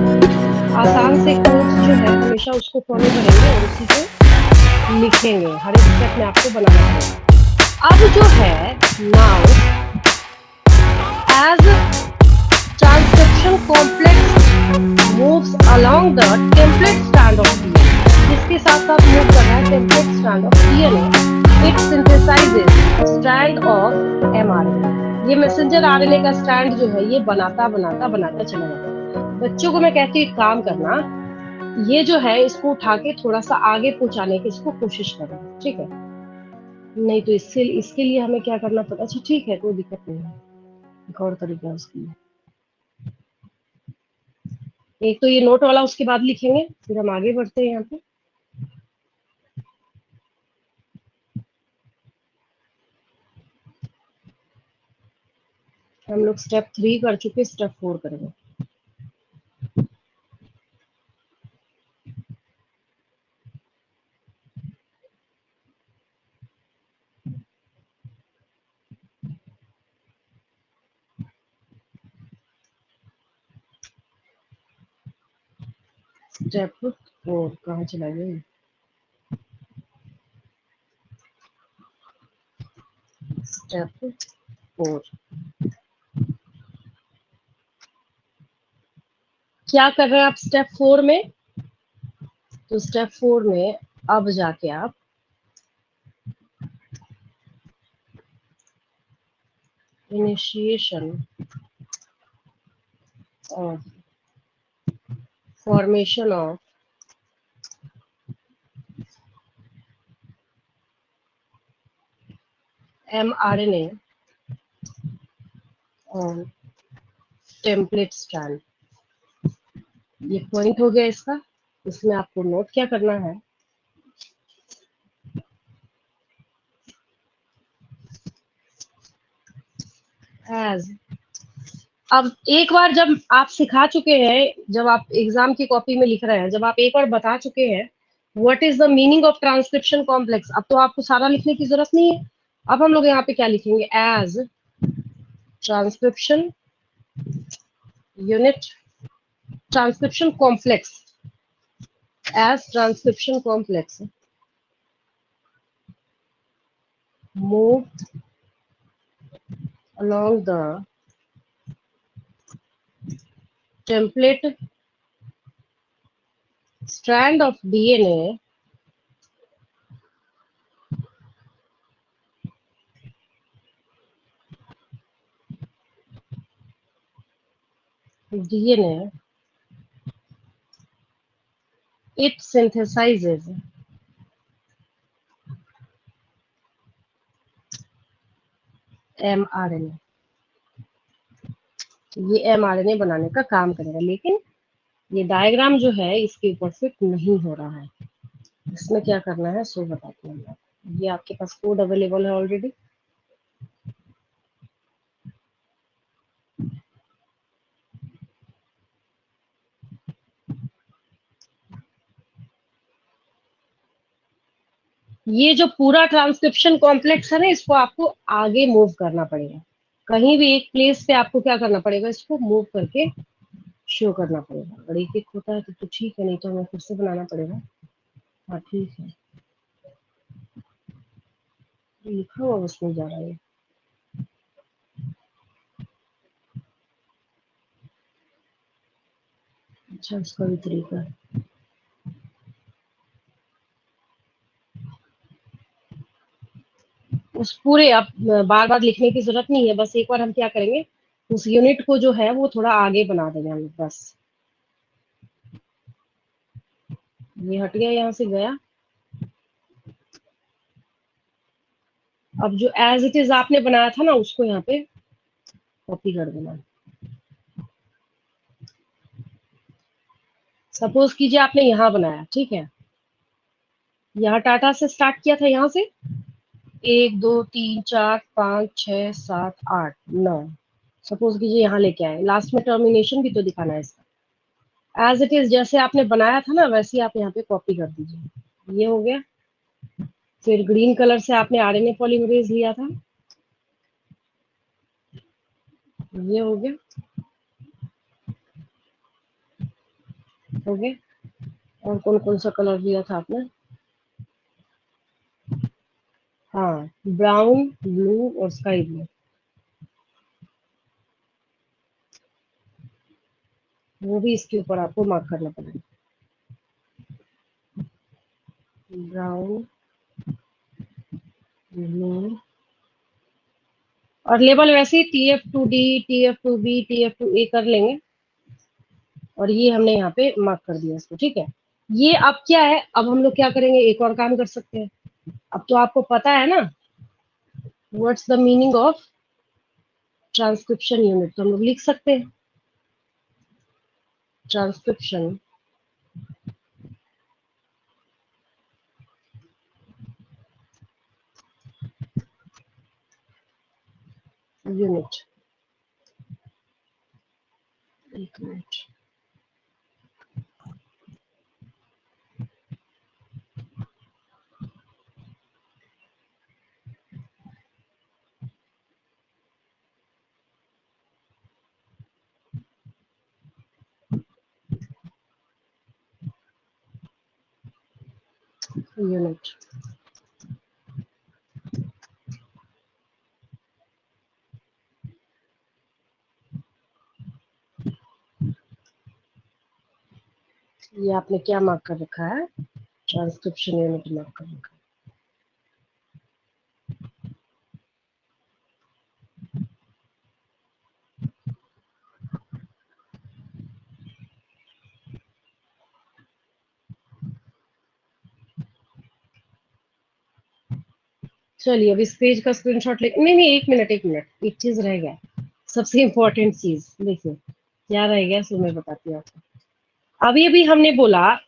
आसान से कोड्स जो है हमेशा उसको फॉलो करेंगे और उसी को लिखेंगे, हर एक स्टेप में आपको बनाना पड़ेगा। अब जो है now as transcription complex moves along the template strand of DNA, इसके साथ साथ मूव कर रहा है template strand of DNA, it synthesises strand of mRNA. ये मैसेंजर आरएनए का स्ट्रैंड जो है ये बनाता बनाता बनाता चला जाता है। बच्चों को मैं कहती हूँ एक काम करना, ये जो है इसको उठा के थोड़ा सा आगे पहुंचाने की इसको कोशिश करना, ठीक है? नहीं तो इससे इसके लिए हमें क्या करना पड़ता है? अच्छा ठीक है, कोई दिक्कत नहीं है, एक और तरीका है उसके लिए। एक तो ये नोट वाला उसके बाद लिखेंगे, फिर हम आगे बढ़ते हैं यहाँ पे। हम लोग स्टेप 3 कर चुके, स्टेप 4 करेंगे। स्टेप 4 कहाँ चला गया? स्टेप 4 क्या कर रहे हैं आप स्टेप 4 में? तो स्टेप 4 में अब जाके आप initiation of formation of mRNA on template strand, ये पॉइंट हो गया इसका। इसमें आपको नोट क्या करना है, एज, अब एक बार जब आप सिखा चुके हैं, जब आप एग्जाम की कॉपी में लिख रहे हैं, जब आप एक बार बता चुके हैं what is the meaning of transcription complex, अब तो आपको सारा लिखने की जरूरत नहीं है। अब हम लोग यहाँ पे क्या लिखेंगे? As transcription unit, transcription complex, as transcription complex move along the template strand of DNA it synthesizes mRNA, ये mRNA बनाने का काम करेगा। लेकिन ये डायग्राम जो है इसके ऊपर फिट नहीं हो रहा है, इसमें क्या करना है सो बताते हैं हम। ये आपके पास कोड अवेलेबल है ऑलरेडी, ये जो पूरा ट्रांसक्रिप्शन कॉम्प्लेक्स है ना, इसको आपको आगे मूव करना पड़ेगा। कहीं भी एक प्लेस पे आपको क्या करना पड़ेगा, इसको मूव करके शो करना पड़ेगा। अगर एक एक होता है तो ठीक है, नहीं तो हमें फिर से बनाना पड़ेगा। हाँ ठीक है, लिखा हुआ उसमें जा रहा है। अच्छा उसका भी तरीका है। उस पूरे आप बार बार लिखने की जरूरत नहीं है, बस एक बार हम क्या करेंगे, उस यूनिट को जो है वो थोड़ा आगे बना देंगे हम लोग, बस। ये हट गया, यहाँ से गया। अब जो एज इट इज आपने बनाया था ना, उसको यहाँ पे कॉपी कर देना। सपोज कीजिए आपने यहाँ बनाया, ठीक है, यहाँ टाटा से स्टार्ट किया था, यहाँ से 1 2 3 4 5 6 7 8 9, सपोज कीजिए यहाँ लेके आए, लास्ट में टर्मिनेशन भी तो दिखाना है इसका। एज इट इज जैसे आपने बनाया था ना, वैसे ही आप यहाँ पे कॉपी कर दीजिए। ये हो गया। फिर ग्रीन कलर से आपने आरएनए पॉलीमरेज लिया था, ये हो गया। हो गए। और कौन कौन सा कलर दिया था आपने? हाँ, ब्राउन, ब्लू और स्काई ब्लू। वो भी इसके ऊपर आपको मार्क करना पड़ेगा। ब्राउन, ब्लू और लेबल वैसे ही TF2D, TF2B, TF2A कर लेंगे। और ये हमने यहाँ पे मार्क कर दिया इसको, ठीक है। ये अब क्या है, अब हम लोग क्या करेंगे, एक और काम कर सकते हैं। अब तो आपको पता है ना what's the meaning of transcription unit, तो हम लोग लिख सकते हैं ट्रांसक्रिप्शन यूनिट। एक मिनट, यूनिट। ये आपने क्या मार्क कर रखा है? ट्रांसक्रिप्शन यूनिट मार्क कर रखा है। चलिए अब इस पेज का स्क्रीनशॉट ले, नहीं, एक मिनट, एक चीज रह गया, सबसे इम्पोर्टेंट चीज। देखिए क्या रह गया, सो मैं बताती हूँ आपको। अभी अभी हमने बोला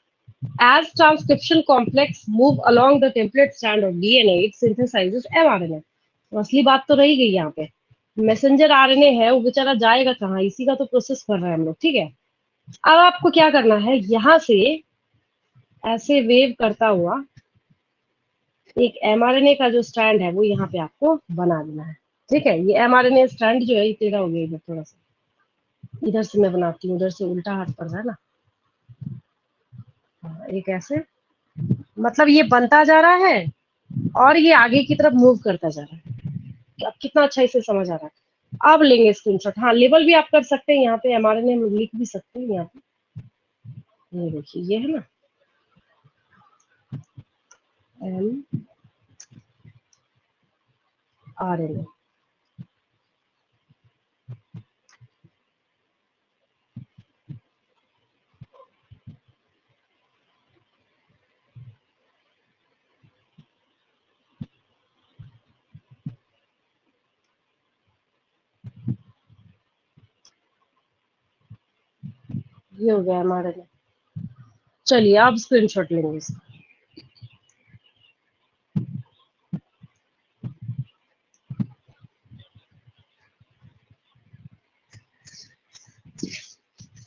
as transcription complex move along the template strand of DNA, it synthesizes mRNA। तो असली बात तो रही गई यहाँ पे, मैसेंजर आरएनए है वो बेचारा जाएगा कहाँ, इसी का तो प्रोसेस कर रहे हैं हम लोग, ठीक है। अब आपको क्या करना है, यहाँ से ऐसे वेव करता हुआ एक एमआरएनए का जो स्ट्रैंड है वो यहाँ पे आपको बना देना है, ठीक है। ये एमआरएनए स्ट्रैंड जो है ये टेढ़ा हो गया इधर थोड़ा सा, इधर से मैं बनाती हूँ, उधर से उल्टा हाथ पड़ रहा है ना। हाँ, एक ऐसे, मतलब ये बनता जा रहा है और ये आगे की तरफ मूव करता जा रहा है। अब कितना अच्छा इसे समझ आ रहा है। अब लेंगे स्क्रीनशॉट। हाँ, लेबल भी आप कर सकते हैं यहाँ पे, एमआरएनए हम लिख भी सकते हैं यहाँ पे। ये देखिए ये है ना mRNA। ये हो गया एमआरएनए। चलिए अब स्क्रीनशॉट लेंगे इसका।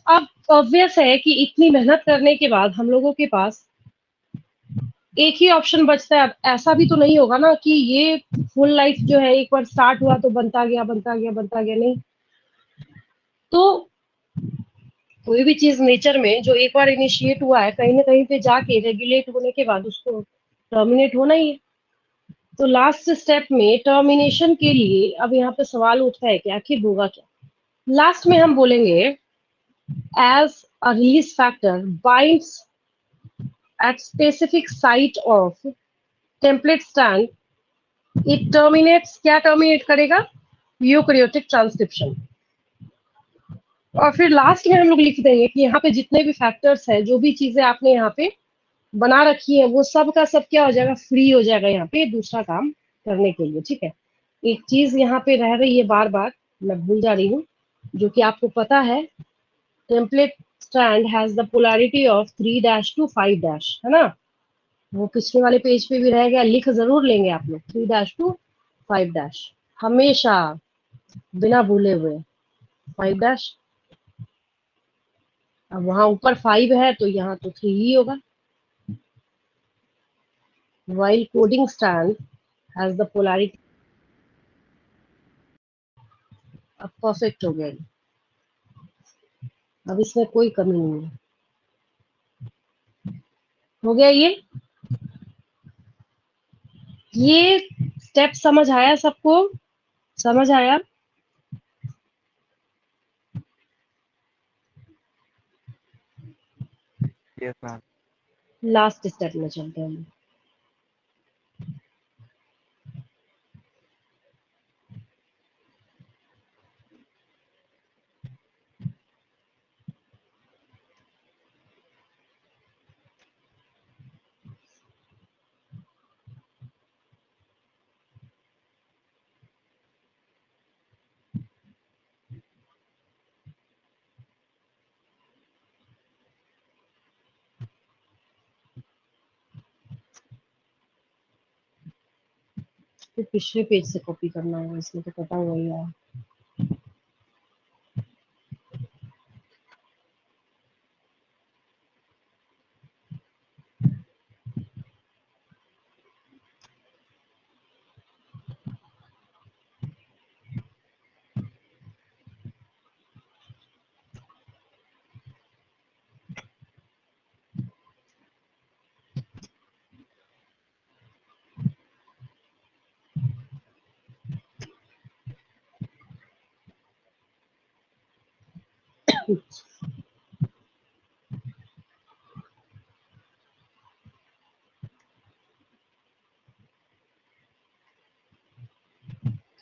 अब ऑब्वियस है कि इतनी मेहनत करने के बाद हम लोगों के पास एक ही ऑप्शन बचता है। अब ऐसा भी तो नहीं होगा ना कि ये फुल लाइफ जो है एक बार स्टार्ट हुआ तो बनता गया बनता गया बनता गया, नहीं। तो कोई भी चीज नेचर में जो एक बार इनिशिएट हुआ है, कहीं ना कहीं पे जाके रेगुलेट होने के बाद उसको टर्मिनेट होना ही है। तो लास्ट स्टेप में टर्मिनेशन के लिए अब यहाँ पे सवाल उठता है कि आखिर होगा क्या। लास्ट में हम बोलेंगे as a release factor binds at specific site of template stand, it terminates, क्या टर्मिनेट करेगा, यूकैरियोटिक ट्रांसक्रिप्शन। और फिर लास्ट में हम लोग लिख देंगे कि यहाँ पे जितने भी फैक्टर्स है, जो भी चीजें आपने यहाँ पे बना रखी है, वो सब का सब क्या हो जाएगा, फ्री हो जाएगा यहाँ पे दूसरा काम करने के लिए, ठीक है। एक चीज यहाँ पे रह रही है बार बार, मैं भूल जा रही हूँ, जो कि आपको पता है, template strand has the polarity of 3' to 5', है ना। वो पिछले वाले पेज पे भी रह गया, लिख जरूर लेंगे आप लोग, 3' to 5', हमेशा बिना भूले हुए 5'। अब वहां ऊपर 5 है तो यहाँ तो 3 ही होगा। while coding strand has the polarity। अब परफेक्ट हो गया ये। अब इसमें कोई कमी नहीं है। हो गया ये स्टेप समझ आया सबको? समझ आया? Yes ma'am. लास्ट स्टेप में चलते हैं। फिर पिछले पेज से कॉपी करना होगा, इसमें तो पता हुआ ही है।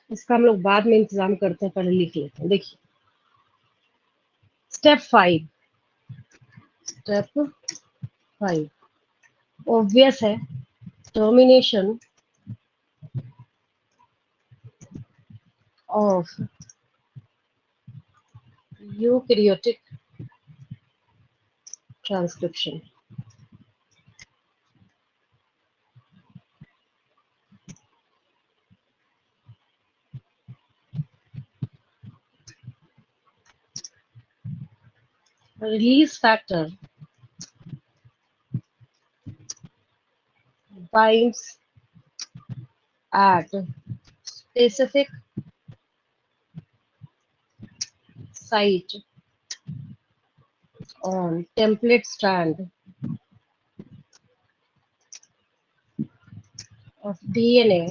इसका हम लोग बाद में इंतजाम करते हैं, पहले लिख लेते हैं। देखिए स्टेप 5 ऑब्वियस है, termination of eukaryotic transcription. Release factor binds at specific site on template strand of DNA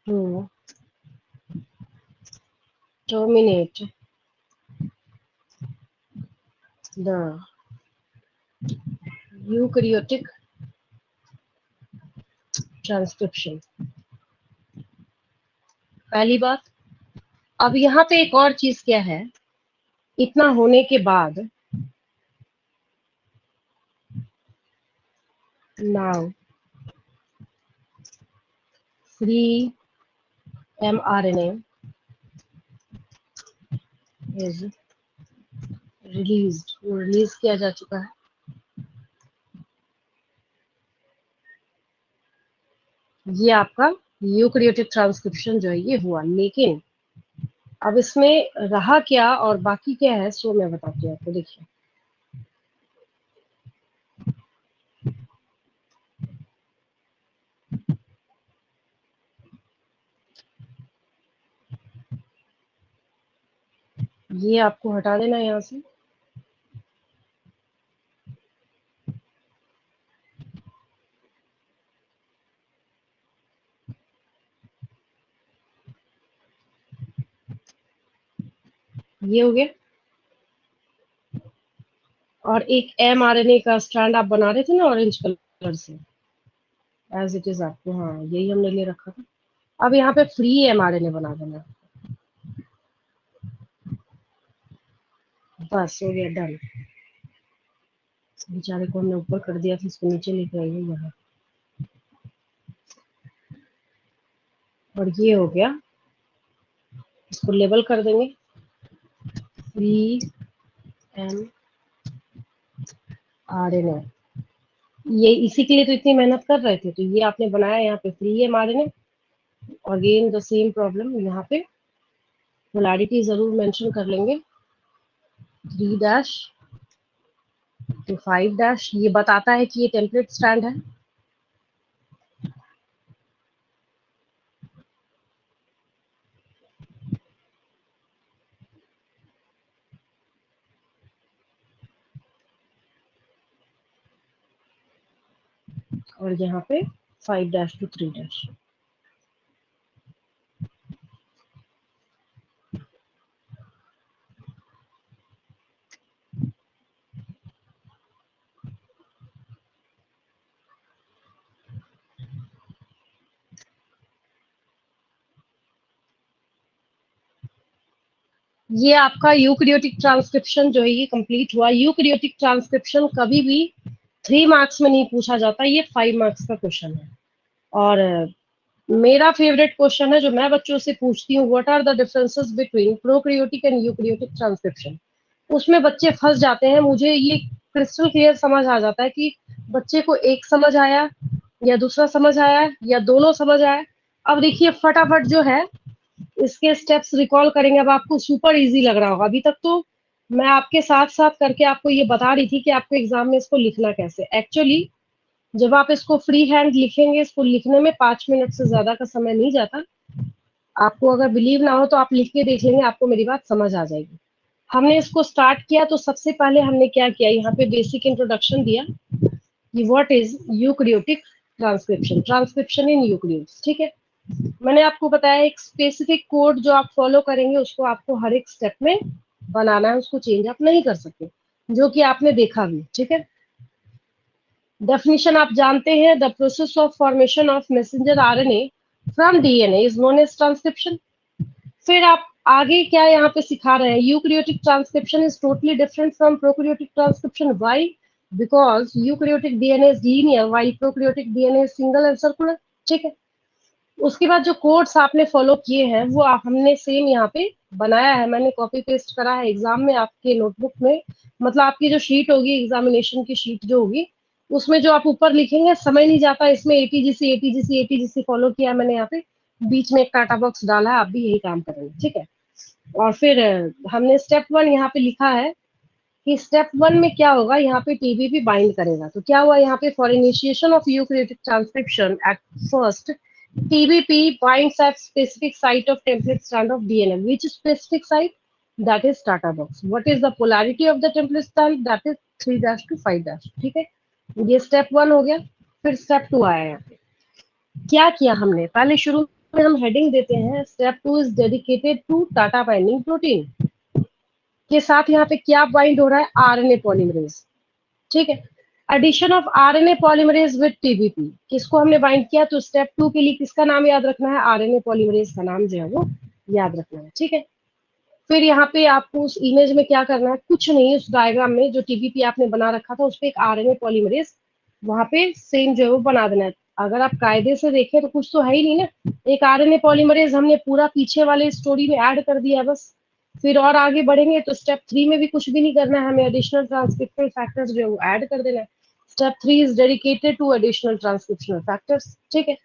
to terminate the eukaryotic transcription. पहली बात। अब यहाँ पे एक और चीज क्या है, इतना होने के बाद now free mRNA is released, वो रिलीज किया जा चुका है। ये आपका यूकैरियोटिक ट्रांसक्रिप्शन जो है ये हुआ, लेकिन अब इसमें रहा क्या और बाकी क्या है सो मैं बताती हूँ आपको। देखिए ये आपको हटा देना यहाँ से। ये हो गया। और एक mRNA का स्ट्रैंड आप बना रहे थे ना ऑरेंज कलर से, एज इट इज आपको, हाँ यही हमने ले रखा था। अब यहाँ पे फ्री mRNA बना देना, बस हो गया, डन। बेचारे को हमने ऊपर कर दिया था, इसको नीचे लेके आइए यहाँ। और ये हो गया, इसको लेबल कर देंगे फ्री mRNA। ये इसी के लिए तो इतनी मेहनत कर रहे थे, तो ये आपने बनाया यहाँ पे फ्री mRNA। और अगेन द सेम प्रॉब्लम, यहाँ पे पोलैरिटी जरूर मेंशन कर लेंगे, 3' to 5'। ये बताता है कि ये टेम्पलेट स्टैंड है। और यहाँ पे 5' to 3'। ये आपका यूकैरियोटिक ट्रांसक्रिप्शन जो है ये कंप्लीट हुआ। यूकैरियोटिक ट्रांसक्रिप्शन कभी भी 3 मार्क्स में नहीं पूछा जाता, ये 5 मार्क्स का क्वेश्चन है। और मेरा फेवरेट क्वेश्चन है जो मैं बच्चों से पूछती हूँ, what are the differences between prokaryotic and eukaryotic transcription. उसमें बच्चे फंस जाते हैं। मुझे ये क्रिस्टल क्लियर समझ आ जाता है कि बच्चे को एक समझ आया या दूसरा समझ आया या दोनों समझ आया। अब देखिए फटाफट जो है इसके स्टेप्स रिकॉल करेंगे। अब आपको सुपर इजी लग रहा होगा। अभी तक तो मैं आपके साथ साथ करके आपको ये बता रही थी कि आपको एग्जाम में इसको लिखना कैसे। एक्चुअली जब आप इसको फ्री हैंड लिखेंगे, इसको लिखने में 5 मिनट से ज्यादा का समय नहीं जाता। आपको अगर बिलीव ना हो तो आप लिख के देख लेंगे, आपको मेरी बात समझ आ जाएगी। हमने इसको स्टार्ट किया तो सबसे पहले हमने क्या किया, यहाँ पे बेसिक इंट्रोडक्शन दिया कि what is eukaryotic transcription, transcription in eukaryotes. ठीक है, मैंने आपको बताया एक स्पेसिफिक कोड जो आप फॉलो करेंगे उसको आपको हर एक स्टेप में बनाना है, उसको चेंज आप नहीं कर सकते, जो कि आपने देखा भी। ठीक है, डेफिनेशन आप जानते हैं, the process of formation of messenger RNA from DNA is known as transcription. फिर आप आगे क्या यहाँ पे सिखा रहे हैं, eukaryotic transcription is totally different from prokaryotic transcription. Why? Because eukaryotic DNA is linear while prokaryotic DNA is single and circular. ठीक है, उसके बाद जो कोड्स आपने फॉलो किए हैं वो हमने सेम यहाँ पे बनाया है, मैंने कॉपी पेस्ट करा है। एग्जाम में आपके नोटबुक में, मतलब आपकी जो शीट होगी एग्जामिनेशन की शीट जो होगी उसमें जो आप ऊपर लिखेंगे समझ नहीं जाता, इसमें एटीजीसी एटीजीसी एटीजीसी फॉलो किया मैंने यहाँ पे, बीच में एक टाटा बॉक्स डाला है, आप भी यही काम करेंगे। ठीक है, और फिर हमने स्टेप 1 यहाँ पे लिखा है कि स्टेप 1 में क्या होगा, यहाँ पे टीबीपी बाइंड करेगा। तो क्या हुआ यहाँ पे, for initiation of eukaryotic transcription at first TBP binds at specific site of template strand of DNA. Which specific site? That is Tata box. What is the polarity of the template strand? That is 3' to 5'। ठीक है, ये step 1 हो गया। फिर step 2 आया यहाँ पे। क्या किया हमने, पहले शुरू में हम हेडिंग देते हैं, step 2 is dedicated to TATA binding protein के साथ यहाँ पे क्या बाइंड हो रहा है, आरएनए पॉलीमरेज। ठीक है, addition of RNA polymerase with TBP, किसको हमने बाइंड किया, तो स्टेप 2 के लिए किसका नाम याद रखना है, आरएनए पॉलीमरेज का नाम जो है वो याद रखना है। ठीक है, फिर यहाँ पे आपको उस इमेज में क्या करना है, कुछ नहीं, उस डायग्राम में जो टीबीपी आपने बना रखा था उस पर एक आरएनए पॉलीमरेज वहां पे सेम जो है वो बना देना है। अगर आप कायदे से देखें तो कुछ तो है ही नहीं ना, एक आरएनए पॉलीमरेज हमने पूरा पीछे वाले स्टोरी में ऐड कर दिया बस। फिर और आगे बढ़ेंगे तो स्टेप 3 में भी कुछ भी नहीं करना है, हमें एडिशनल ट्रांसक्रिप्शनल फैक्टर्स जो है वो ऐड कर देना है। Step 3 is dedicated to additional transcriptional factors. ठीक है,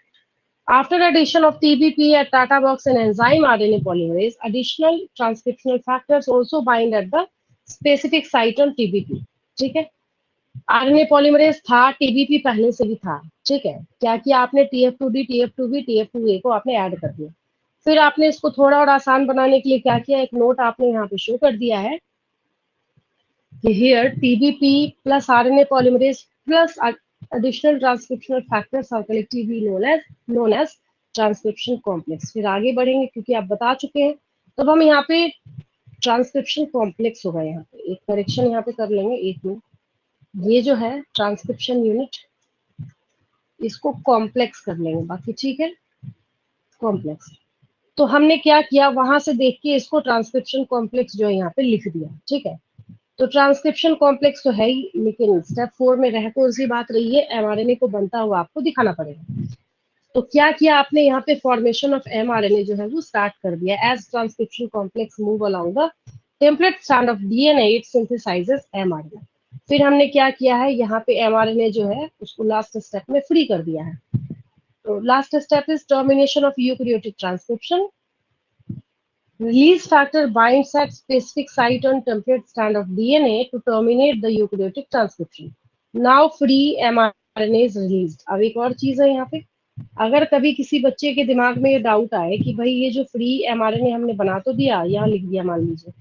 after addition of TBP at Tata box and enzyme RNA polymerase, additional transcriptional factors also bind at the specific site on TBP। ठीक है, आरएनए पॉलीमरेज था, TBP पहले से भी था। ठीक है, क्या किया आपने, TF2D TF2B TF2A को आपने ऐड कर दिया। फिर आपने इसको थोड़ा और आसान बनाने के लिए क्या किया, एक नोट आपने यहाँ पे शो कर दिया है कि here TBP plus RNA polymerase plus additional transcriptional factors are collectively known as transcription complex. फिर आगे बढ़ेंगे क्योंकि आप बता चुके हैं, तब हम यहाँ पे ट्रांसक्रिप्शन कॉम्प्लेक्स होगा। यहाँ पे एक करेक्शन यहाँ पे कर लेंगे, एक मिनट, ये जो है ट्रांसक्रिप्शन यूनिट इसको कॉम्प्लेक्स कर लेंगे, बाकी ठीक है, कॉम्प्लेक्स। तो हमने क्या किया, वहां से देख के इसको ट्रांसक्रिप्शन कॉम्प्लेक्स जो है यहाँ पे लिख दिया। ठीक है, तो ट्रांसक्रिप्शन कॉम्प्लेक्स तो है ही, लेकिन स्टेप 4 में रह को उसी बात रही है, एमआरएनए को बनता हुआ आपको दिखाना पड़ेगा। तो क्या किया आपने, यहाँ पे फॉर्मेशन ऑफ एमआरएनए जो है वो स्टार्ट कर दिया। As transcription complex move along the template strand of DNA it synthesises mRNA. फिर हमने क्या किया है, यहाँ पे एमआरएनए जो है उसको लास्ट स्टेप में फ्री कर दिया है। तो last step is termination of eukaryotic transcription. Release factor binds at specific site on template strand of DNA to terminate the eukaryotic transcription. Now free mRNA is released. अब एक और चीज है यहाँ पे, अगर कभी किसी बच्चे के दिमाग में ये डाउट आए कि भाई ये जो फ्री mRNA हमने बना तो दिया, यहाँ लिख दिया मान लीजिए,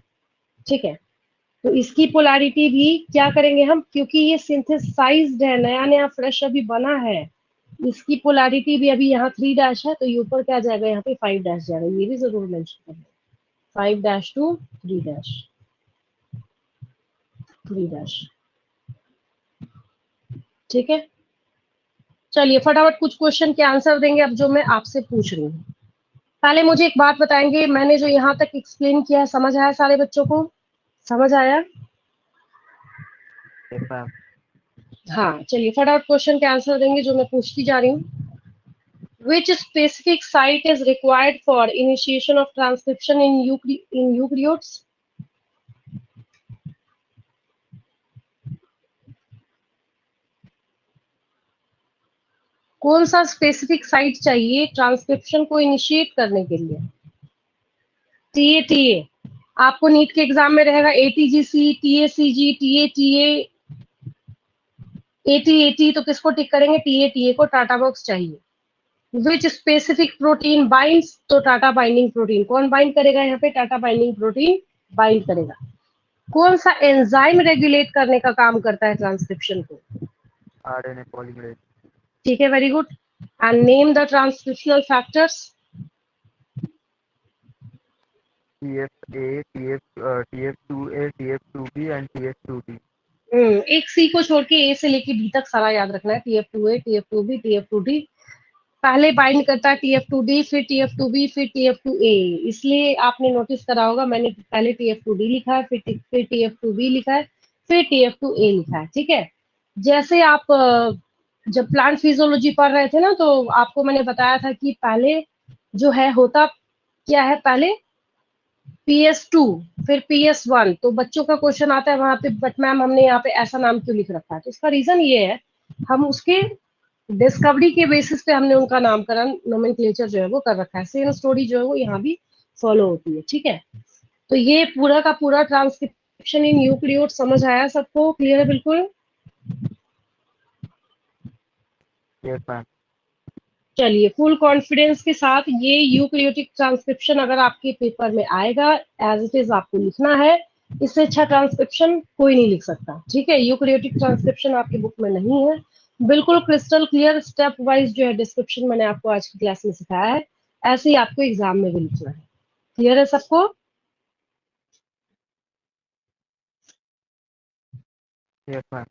ठीक है, तो इसकी पोलैरिटी भी क्या करेंगे हम, क्योंकि ये सिंथेसाइज्ड है, नया नया फ्रेश अभी बना है, इसकी पोलैरिटी भी अभी यहाँ 3 डैश है, तो ये ऊपर क्या जाएगा, यहाँ पे 5 डैश जाएगा, ये भी जरूर मेंशन करना, 5 डैश टू 3 डैश, 3 डैश। ठीक है, चलिए फटाफट कुछ क्वेश्चन के आंसर देंगे अब जो मैं आपसे पूछ रही हूँ। पहले मुझे एक बात बताएंगे, मैंने जो यहाँ तक एक्सप्लेन किया है समझ आया सारे बच्चों को? समझ आया? Yes ma'am. हाँ, चलिए फटाफट क्वेश्चन के आंसर देंगे जो मैं पूछती जा रही हूँ। Which specific site is required for initiation of transcription in eukaryotes? कौन सा स्पेसिफिक साइट चाहिए ट्रांसक्रिप्शन को इनिशिएट करने के लिए? टीए, आपको नीट के एग्जाम में रहेगा एटीजीसी, टीएसीजी, टीए, एटी, तो किसको टिक करेंगे? टीए को टाटा बॉक्स चाहिए। विच स्पेसिफिक प्रोटीन बाइंड्स, तो टाटा बाइंडिंग प्रोटीन। कौन बाइंड करेगा यहाँ पे? टाटा बाइंडिंग प्रोटीन बाइंड करेगा। कौन सा एंजाइम रेगुलेट करने का काम करता है ट्रांसक्रिप्शन को? RNA polymerase. ठीक है, very good. And name the transcriptional factors. TFA, TF2A, TF2B and TF2D। एक सी को छोड़ के ए से लेके डी तक सारा याद रखना है। TF2A, TF2B, TF2D। पहले बाइंड करता है TF2D, फिर TF2B, फिर TF2A। इसलिए आपने नोटिस करा होगा मैंने पहले TF2D लिखा है, फिर TF2B लिखा है, फिर TF2A लिखा है। ठीक है, जैसे आप जब प्लांट फिजियोलॉजी पढ़ रहे थे ना, तो आपको मैंने बताया था कि पहले जो है होता क्या है, पहले PS2 फिर PS1। तो बच्चों का क्वेश्चन आता है वहां पे, बट मैम हमने यहाँ पे ऐसा नाम क्यों लिख रखा है? तो इसका रीजन ये है, हम उसके डिस्कवरी के बेसिस पे हमने उनका नामकरण नोमेनक्लेचर जो है वो कर रखा है। सेम स्टोरी जो है वो यहाँ भी फॉलो होती है। ठीक है, तो ये पूरा का पूरा ट्रांसक्रिप्शन इन यूकेरियोट समझ आया सबको? क्लियर है बिल्कुल? Yes ma'am. चलिए, फुल कॉन्फिडेंस के साथ ये यूकेरियोटिक ट्रांसक्रिप्शन अगर आपके पेपर में आएगा, एज इट इज आपको लिखना है। इससे अच्छा ट्रांसक्रिप्शन कोई नहीं लिख सकता। ठीक है, यूकेरियोटिक ट्रांसक्रिप्शन आपकी बुक में नहीं है। बिल्कुल क्रिस्टल क्लियर स्टेप वाइज जो है डिस्क्रिप्शन मैंने आपको आज की क्लास में सिखाया है, ऐसे ही आपको एग्जाम में भी लिखना है। क्लियर है सबको? Yes ma'am.